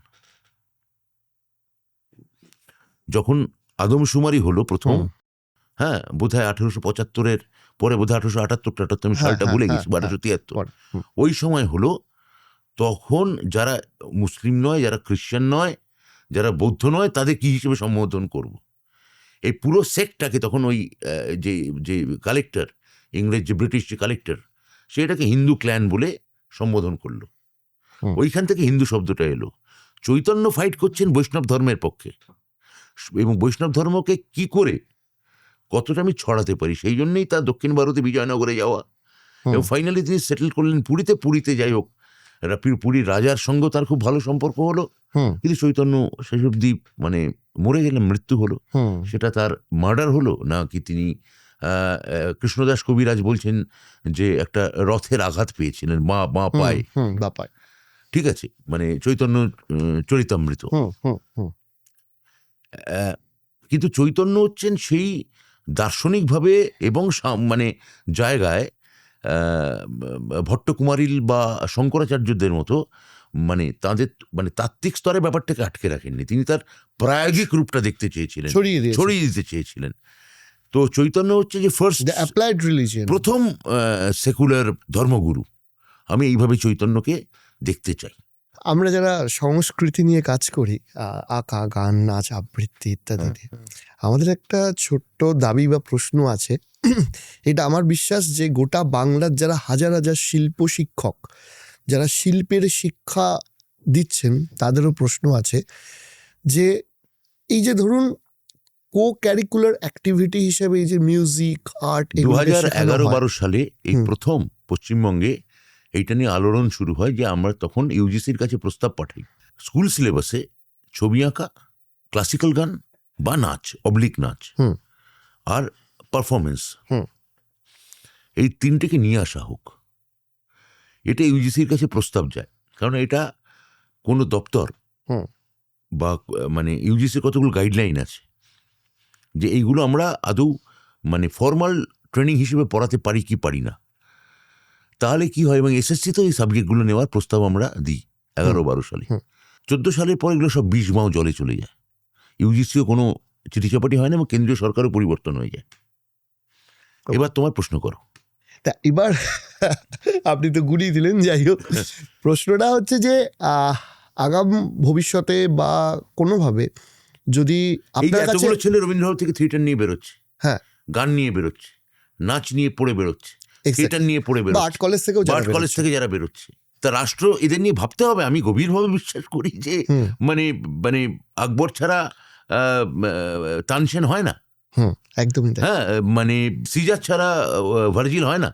যখন আদমশুমারি হলো প্রথম, হ্যাঁ, বোধহয় 1875-এর পরে, বোধহয় 1878 সালটা ভুলে গেছি, 1873, ওই সময় হলো। তখন যারা মুসলিম নয়, যারা খ্রিশ্চান নয়, যারা বৌদ্ধ নয়, তাদের কি হিসেবে সম্বোধন করব। এই পুরো সেক্টটাকে তখন ওই যে যে কালেক্টর, ইংরেজ যে ব্রিটিশ যে কালেক্টর, সেটাকে হিন্দু ক্ল্যান বলে সম্বোধন করলো। ওইখান থেকে হিন্দু শব্দটা এলো। চৈতন্য ফাইট করছেন বৈষ্ণব ধর্মের পক্ষে, এবং বৈষ্ণব ধর্মকে কি করে কতটা আমি ছড়াতে পারি, সেই জন্যই তার দক্ষিণ ভারতে বিজয়নগরে যাওয়া, এবং ফাইনালি তিনি সেটেল করলেন পুরীতে। পুরীতে যাই হোক, পুরীর রাজার সঙ্গে তার খুব ভালো সম্পর্ক হলো, কিন্তু চৈতন্য শেষ অবধি মানে মরে গেলেন, মৃত্যু হলো। সেটা তার মার্ডার হলো না কি তিনি কৃষ্ণদাস কবিরাজ বলছেন যে একটা রথের আঘাত পেয়েছিলেন মা পায়, ঠিক আছে, মানে চৈতন্য চরিতামৃত। কিন্তু চৈতন্য হচ্ছেন সেই দার্শনিকভাবে এবং মানে জায়গায় ভট্টকুমারিল বা শঙ্করাচার্যদের মতো মানে তাদের মানে তাত্ত্বিক স্তরে ব্যাপারটাকে আটকে রাখেননি। তিনি তার প্রায়োগিক রূপটা দেখতে চেয়েছিলেন, ছড়িয়ে দিতে চেয়েছিলেন। তো চৈতন্য হচ্ছে যে ফার্স্ট অ্যাপ্লাইড রিলিজিয়ন, প্রথম সেকুলার ধর্মগুরু। আমি এইভাবে চৈতন্যকে দেখতে চাই। আমরা যারা সংস্কৃতি নিয়ে কাজ করি, আঁকা, গান, নাচ, আবৃত্তি ইত্যাদিতে, আমাদের একটা ছোট্ট দাবি বা প্রশ্ন আছে। এটা আমার বিশ্বাস যে গোটা বাংলার যারা হাজার হাজার শিল্প শিক্ষক, যারা শিল্পের শিক্ষা দিচ্ছেন, তাদেরও প্রশ্ন আছে যে এই যে ধরুন কো ক্যারিকুলার অ্যাক্টিভিটি হিসেবে এই যে মিউজিক, আর্ট, 2011-12 সালে এই প্রথম পশ্চিমবঙ্গে এইটা নিয়ে আলোড়ন শুরু হয় যে আমরা তখন ইউজিসির কাছে প্রস্তাব পাঠাই, স্কুল সিলেবাসে ছবি আঁকা, ক্লাসিক্যাল গান বা নাচ, অবলিক নাচ আর পারফরমেন্স, এই তিনটেকে নিয়ে আসা হোক। এটা ইউজিসির কাছে প্রস্তাব যায়, কারণ এটা কোনো দপ্তর বা মানে ইউজিসির কতগুলো গাইডলাইন আছে যে এইগুলো আমরা আদৌ মানে ফর্মাল ট্রেনিং হিসেবে পড়াতে পারি কি পারি না। তাহলে কি হয়, এবং এসএসসিতেও এই সাবজেক্টগুলো নেওয়ার প্রস্তাব আমরা দিই 11-12 সালে। 14 সালের পর এগুলো সব 20 মাও জলে চলে যায়, ইউজিসিও কোনো চিঠিচাপাটি হয় না এবং কেন্দ্রীয় সরকারও পরিবর্তন হয়ে যায়। এবার তোমার প্রশ্ন করো। তা এবার আপনি তো গুলিয়ে দিলেন, যাই হোক, প্রশ্নটা হচ্ছে যে আগাম ভবিষ্যতে বা কোনোভাবে যদি আপনার কাছে এতগুলো ছেলে রবীন্দ্রভারতী থেকে থিয়েটার নিয়ে বেরোচ্ছে, হ্যাঁ, গান নিয়ে বেরোচ্ছে, নাচ নিয়ে পড়ে বেরোচ্ছে, থিয়েটার নিয়ে পড়ে বেরোচ্ছে, আর্ট কলেজ থেকেও, আর্ট কলেজ থেকে যারা বেরোচ্ছে, তা রাষ্ট্র এদের নিয়ে ভাবতে হবে। আমি গভীরভাবে বিশ্বাস করি যে মানে মানে আকবর ছাড়া তানসেন হয় না, একদমই, হ্যাঁ, মানে সিজার ছাড়া ভার্জিল হয় না,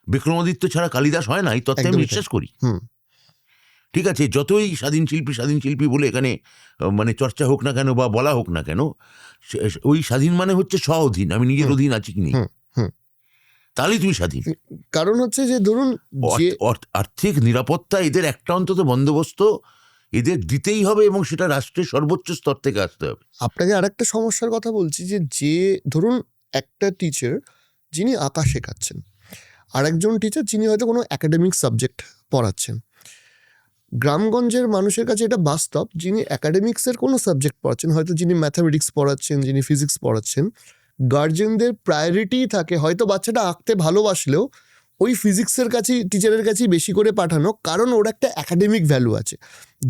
বিক্রমাদিত্য ছাড়া কালিদাস হয় না। এই তত্ত্বে আমি বিশ্বাস করি। ঠিক আছে, যতই স্বাধীন শিল্পী বলে এখানে মানে চর্চা হোক না কেন বা বলা হোক না কেন, ওই স্বাধীন মানে হচ্ছে স্ব অধীন, আমি নিজের অধীন আছি কি নেই, তাহলেই তুমি স্বাধীন। কারণ হচ্ছে যে ধরুন আর্থিক নিরাপত্তা এদের একটা অন্তত বন্দোবস্ত এদের দিতেই হবে, এবং সেটা রাষ্ট্রের সর্বোচ্চ স্তর থেকে আসতে হবে। আপনাকে আরেকটা সমস্যার কথা বলছি যে ধরুন একটা টিচার যিনি আঁকা শেখাচ্ছেন, আরেকজন টিচার যিনি হয়তো কোনো একাডেমিক সাবজেক্ট পড়াচ্ছেন। গ্রামগঞ্জের মানুষের কাছে এটা বাস্তব, যিনি একাডেমিক্সের কোনো সাবজেক্ট পড়াচ্ছেন, হয়তো যিনি ম্যাথামেটিক্স পড়াচ্ছেন, যিনি ফিজিক্স পড়াচ্ছেন, গার্জেনদের প্রায়োরিটি থাকে হয়তো বাচ্চাটা আঁকতে ভালোবাসলেও ওই ফিজিক্সের কাছেই, টিচারের কাছেই বেশি করে পাঠানো, কারণ ওর একটা একাডেমিক ভ্যালু আছে।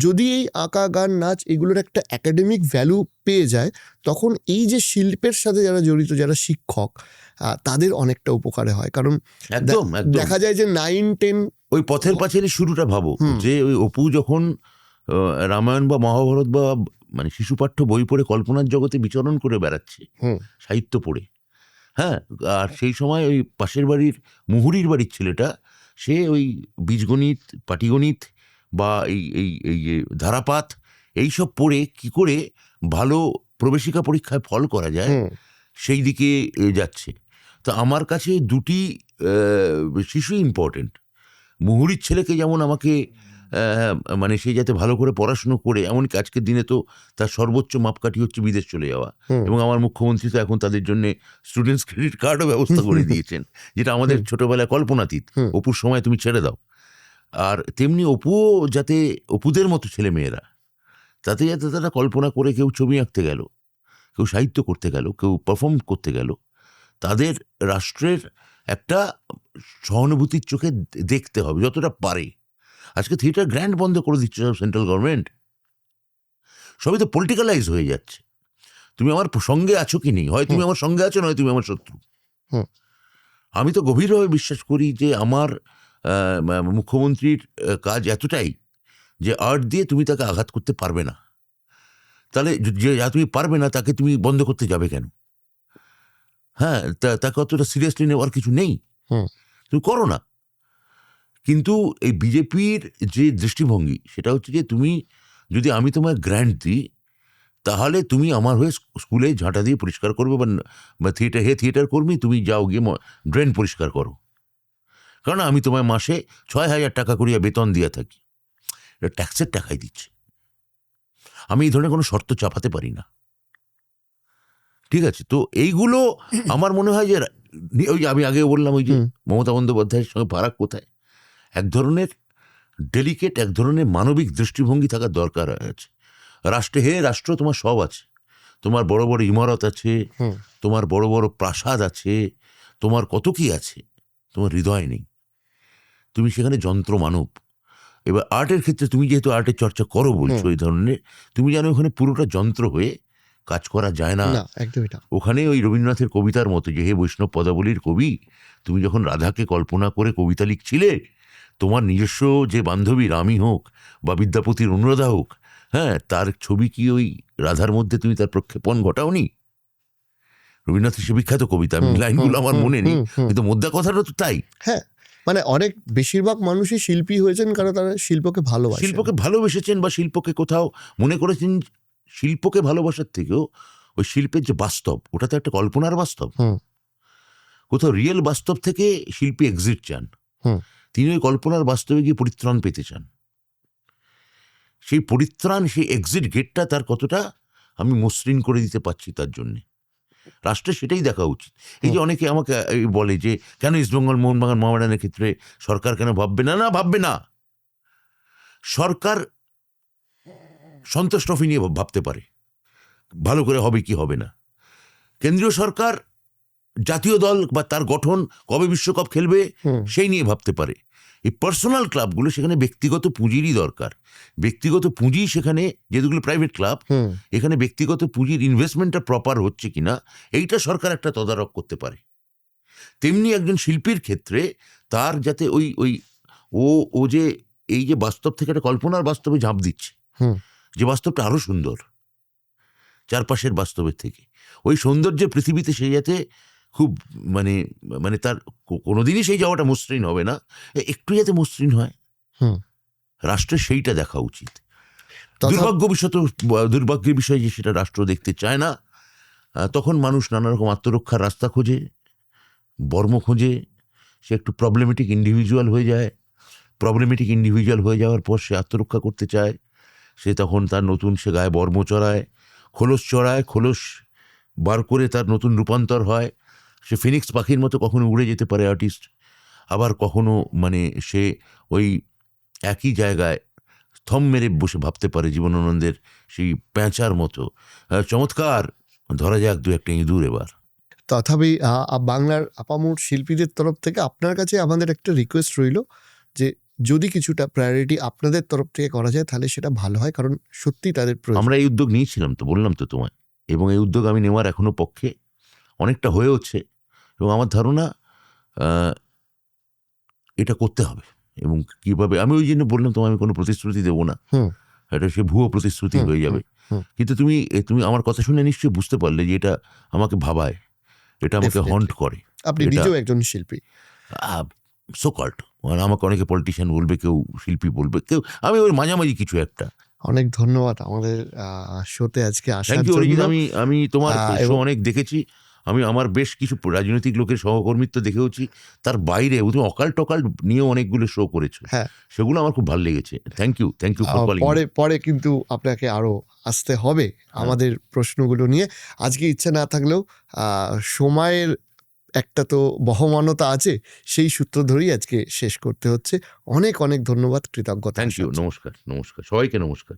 যদি এই আঁকা, গান, নাচ এগুলোর একটা একাডেমিক ভ্যালু পেয়ে যায়, তখন এই যে শিল্পের সাথে যারা জড়িত, যারা শিক্ষক, তাদের অনেকটা উপকারে হয়। কারণ দেখা যায় যে 9-10 ওই পথের পাঁচালী শুরুটা ভাবো, যে ওই অপু যখন রামায়ণ বা মহাভারত বা মানে শিশুপাঠ্য বই পড়ে কল্পনার জগতে বিচরণ করে বেড়াচ্ছে, সাহিত্য পড়ে, হ্যাঁ, আর সেই সময় ওই পাশের বাড়ির মুহুরির বাড়ির ছেলেটা, সে ওই বীজগণিত, পাটিগণিত বা এই ধারাপাত এইসব পড়ে কি করে ভালো প্রবেশিকা পরীক্ষায় ফল করা যায় সেই দিকে যাচ্ছে। তো আমার কাছে দুটি শিশু ইম্পর্টেন্ট। মুহুরির ছেলেকে যেমন আমাকে মানে সে যাতে ভালো করে পড়াশুনো করে, এমনকি আজকের দিনে তো তার সর্বোচ্চ মাপকাঠি হচ্ছে বিদেশ চলে যাওয়া, এবং আমার মুখ্যমন্ত্রী তো এখন তাদের জন্য স্টুডেন্টস ক্রেডিট কার্ডও ব্যবস্থা করে দিয়েছেন, যেটা আমাদের ছোটবেলায় কল্পনাতীত। অপুর সময় তুমি ছেড়ে দাও। আর তেমনি অপুও যাতে, অপুদের মতো ছেলে মেয়েরা যাতে তারা কল্পনা করে, কেউ ছবি আঁকতে গেল, কেউ সাহিত্য করতে গেল, কেউ পারফর্ম করতে গেল, তাদের রাষ্ট্রের একটা সহানুভূতির চোখে দেখতে হবে যতটা পারে। আজকে থিয়েটার গ্র্যান্ড বন্ধ করে দিচ্ছে সব সেন্ট্রাল গভর্নমেন্ট। সবই তো পলিটিক্যালাইজ হয়ে যাচ্ছে। তুমি আমার সঙ্গে আছো কি নেই, হয় তুমি আমার সঙ্গে আছো, নয় তুমি আমার শত্রু। আমি তো গভীরভাবে বিশ্বাস করি যে আমার মুখ্যমন্ত্রীর কাজ এতটাই যে আর্ট দিয়ে তুমি তাকে আঘাত করতে পারবে না। তাহলে যে তুমি পারবে না তাকে তুমি বন্ধ করতে যাবে কেন? হ্যাঁ, তাকে অতটা সিরিয়াসলি নেওয়ার কিছু নেই, তুমি করো না। কিন্তু এই বিজেপির যে দৃষ্টিভঙ্গি সেটা হচ্ছে যে তুমি যদি আমি তোমায় গ্র্যান্ট দিই তাহলে তুমি আমার হয়ে স্কুলে ঝাঁটা দিয়ে পরিষ্কার করবে, বা থিয়েটার কর্মী তুমি যাও গিয়ে ড্রেন পরিষ্কার করো, কারণ আমি তোমায় মাসে 6,000 টাকা করিয়া বেতন দিয়ে থাকি। এটা ট্যাক্সের টাকাই দিচ্ছে। আমি এই ধরনের কোনো শর্ত চাপাতে পারি না, ঠিক আছে? তো এইগুলো আমার মনে হয় যে ওই আমি আগে বললাম ওই যে মমতা বন্দ্যোপাধ্যায়ের সঙ্গে ফারাক কোথায়, এক ধরনের ডেলিকেট, এক ধরনের মানবিক দৃষ্টিভঙ্গি থাকার দরকার আছে। রাষ্ট্র তোমার সব আছে, তোমার বড় বড় ইমারত আছে, তোমার বড় বড় প্রাসাদ আছে, তোমার কত কি আছে, তোমার হৃদয় নেই, তুমি সেখানে যন্ত্র মানব। এবার আর্টের ক্ষেত্রে তুমি যেহেতু আর্টের চর্চা করো বলছো এই ধরনের, তুমি জানো ওখানে পুরোটা যন্ত্র হয়ে কাজ করা যায় না। ওখানে ওই রবীন্দ্রনাথের কবিতার মতো যে হে বৈষ্ণব পদাবলীর কবি, তুমি যখন রাধাকে কল্পনা করে কবিতা লিখছিলে, তোমার নিজস্ব যে বান্ধবী রামী হোক বা বিদ্যাপতির অনুরাধা হোক, হ্যাঁ, তার ছবি কি ওই রাধার মধ্যে তুমি তার প্রক্ষেপণ ঘটাওনি? রবীন্দ্রনাথের সে বিখ্যাত কবিতা, আমি লাইনগুলো আমার মনে নেই, কিন্তু মোদ্দা কথাটা তো তাই। হ্যাঁ, মানে অনেক বেশিরভাগ মানুষই শিল্পী হয়েছেন কারণ তারা শিল্পকে ভালোবেসেছেন বা শিল্পকে কোথাও মনে করেছেন। শিল্পকে ভালোবাসার থেকেও ওই শিল্পের যে বাস্তব, ওটা তো একটা কল্পনার বাস্তব। কোথাও রিয়েল বাস্তব থেকে শিল্পী এক্সিট চান, তিনি ওই কল্পনার বাস্তবে গিয়ে পরিত্রাণ পেতে চান। সেই পরিত্রাণ, সেই এক্সিট গেটটা তার কতটা আমি মসৃণ করে দিতে পারছি, তার জন্যে রাষ্ট্রের সেটাই দেখা উচিত। এই যে অনেকে আমাকে বলে যে কেন ইস্টবেঙ্গল মোহনবাগান মোহামেডানের ক্ষেত্রে সরকার কেন ভাববে না? না, ভাববে না। সরকার সন্তোষ ট্রফি নিয়ে ভাবতে পারে ভালো করে হবে কি হবে না। কেন্দ্রীয় সরকার জাতীয় দল বা তার গঠন, কবে বিশ্বকাপ খেলবে সেই নিয়ে ভাবতে পারে। এই পার্সোনাল ক্লাবগুলো, সেখানে ব্যক্তিগত পুঁজিরই দরকার। ব্যক্তিগত পুঁজি সেখানে, যেগুলো প্রাইভেট ক্লাব, এখানে ব্যক্তিগত পুঁজির ইনভেস্টমেন্টটা প্রপার হচ্ছে কিনা এইটা সরকার একটা তদারক করতে পারে। তেমনি একজন শিল্পীর ক্ষেত্রে তার যাতে ও যে এই যে বাস্তব থেকে একটা কল্পনার বাস্তবে ঝাঁপ দিচ্ছে, যে বাস্তবটা আরো সুন্দর চারপাশের বাস্তবের থেকে, ওই সৌন্দর্যের পৃথিবীতে সে যাতে খুব মানে তার কোনোদিনই সেই যাওয়াটা মসৃণ হবে না, একটু যাতে মসৃণ হয়, রাষ্ট্রের সেইটা দেখা উচিত। দুর্ভাগ্যের বিষয় যে সেটা রাষ্ট্র দেখতে চায় না। তখন মানুষ নানা রকম আত্মরক্ষার রাস্তা খোঁজে, বর্ম খোঁজে, সে একটু প্রবলেমেটিক ইন্ডিভিজুয়াল হয়ে যায়। প্রবলেমেটিক ইন্ডিভিজুয়াল হয়ে যাওয়ার পর সে আত্মরক্ষা করতে চায়, সে তখন তার নতুন সে গায়ে বর্ম চড়ায়, খোলস বার করে তার নতুন রূপান্তর হয়। সে ফিনিক্স পাখির মতো কখনো উড়ে যেতে পারে আর্টিস্ট, আবার কখনো সে ওই একই জায়গায় থম মেরে বসে ভাবতে পারে জীবনানন্দের সেই প্যাঁচার মতো। চমৎকার, ধরা যাক দু একটা ইঁদুর এবার। তথাপি বাংলার আপামর শিল্পীদের তরফ থেকে আপনার কাছে আমাদের একটা রিকোয়েস্ট রইল যে যদি কিছুটা প্রায়োরিটি আপনাদের তরফ থেকে করা যায় তাহলে সেটা ভালো হয়, কারণ সত্যি তাদের প্রয়োজন। আমরা এই উদ্যোগ নিয়েছিলাম তো, বললাম তো তোমায়, এবং এই উদ্যোগ আমি নেওয়ার এখনো পক্ষে, অনেকটা হয়েওছে, এবং আমার ধারণা এটা করতে হবে। এবং কিভাবে, আমি ওই জন্য বললাম তোমায় আমি কোনো প্রতিশ্রুতি দেবো না, এটা সে ভুয়ো প্রতিশ্রুতি হয়ে যাবে। কিন্তু তুমি আমার কথা শুনে নিশ্চয়ই বুঝতে পারলে যে এটা আমাকে ভাবায়, এটা আমাকে হন্ট করে। আপনি নিজেও একজন শিল্পী, সোকল্ড, আমাকে অনেকে পলিটিশিয়ান বলবে, কেউ শিল্পী বলবে, কেউ, আমি ওই মাঝামাঝি কিছু একটা। অনেক ধন্যবাদ আমাদের শোতে আজকে আসার জন্য। আমি তোমার শো অনেক দেখেছি, আমি আমার বেশ কিছু রাজনৈতিক লোকের সহকর্মিত্ব দেখেওছি, তার বাইরে তুমি অকাল টকাল নিয়ে অনেকগুলো শো করেছো, সেগুলো আমার খুব ভালো লেগেছে। Thank you for calling. পরে কিন্তু আপনাকে আরো আসতে হবে আমাদের প্রশ্নগুলো নিয়ে। আজকে ইচ্ছা না থাকলেও সময়ের একটা তো বহমানতা আছে, সেই সূত্র ধরেই আজকে শেষ করতে হচ্ছে। অনেক ধন্যবাদ, কৃতজ্ঞতা। থ্যাংক ইউ, নমস্কার, সবাইকে নমস্কার।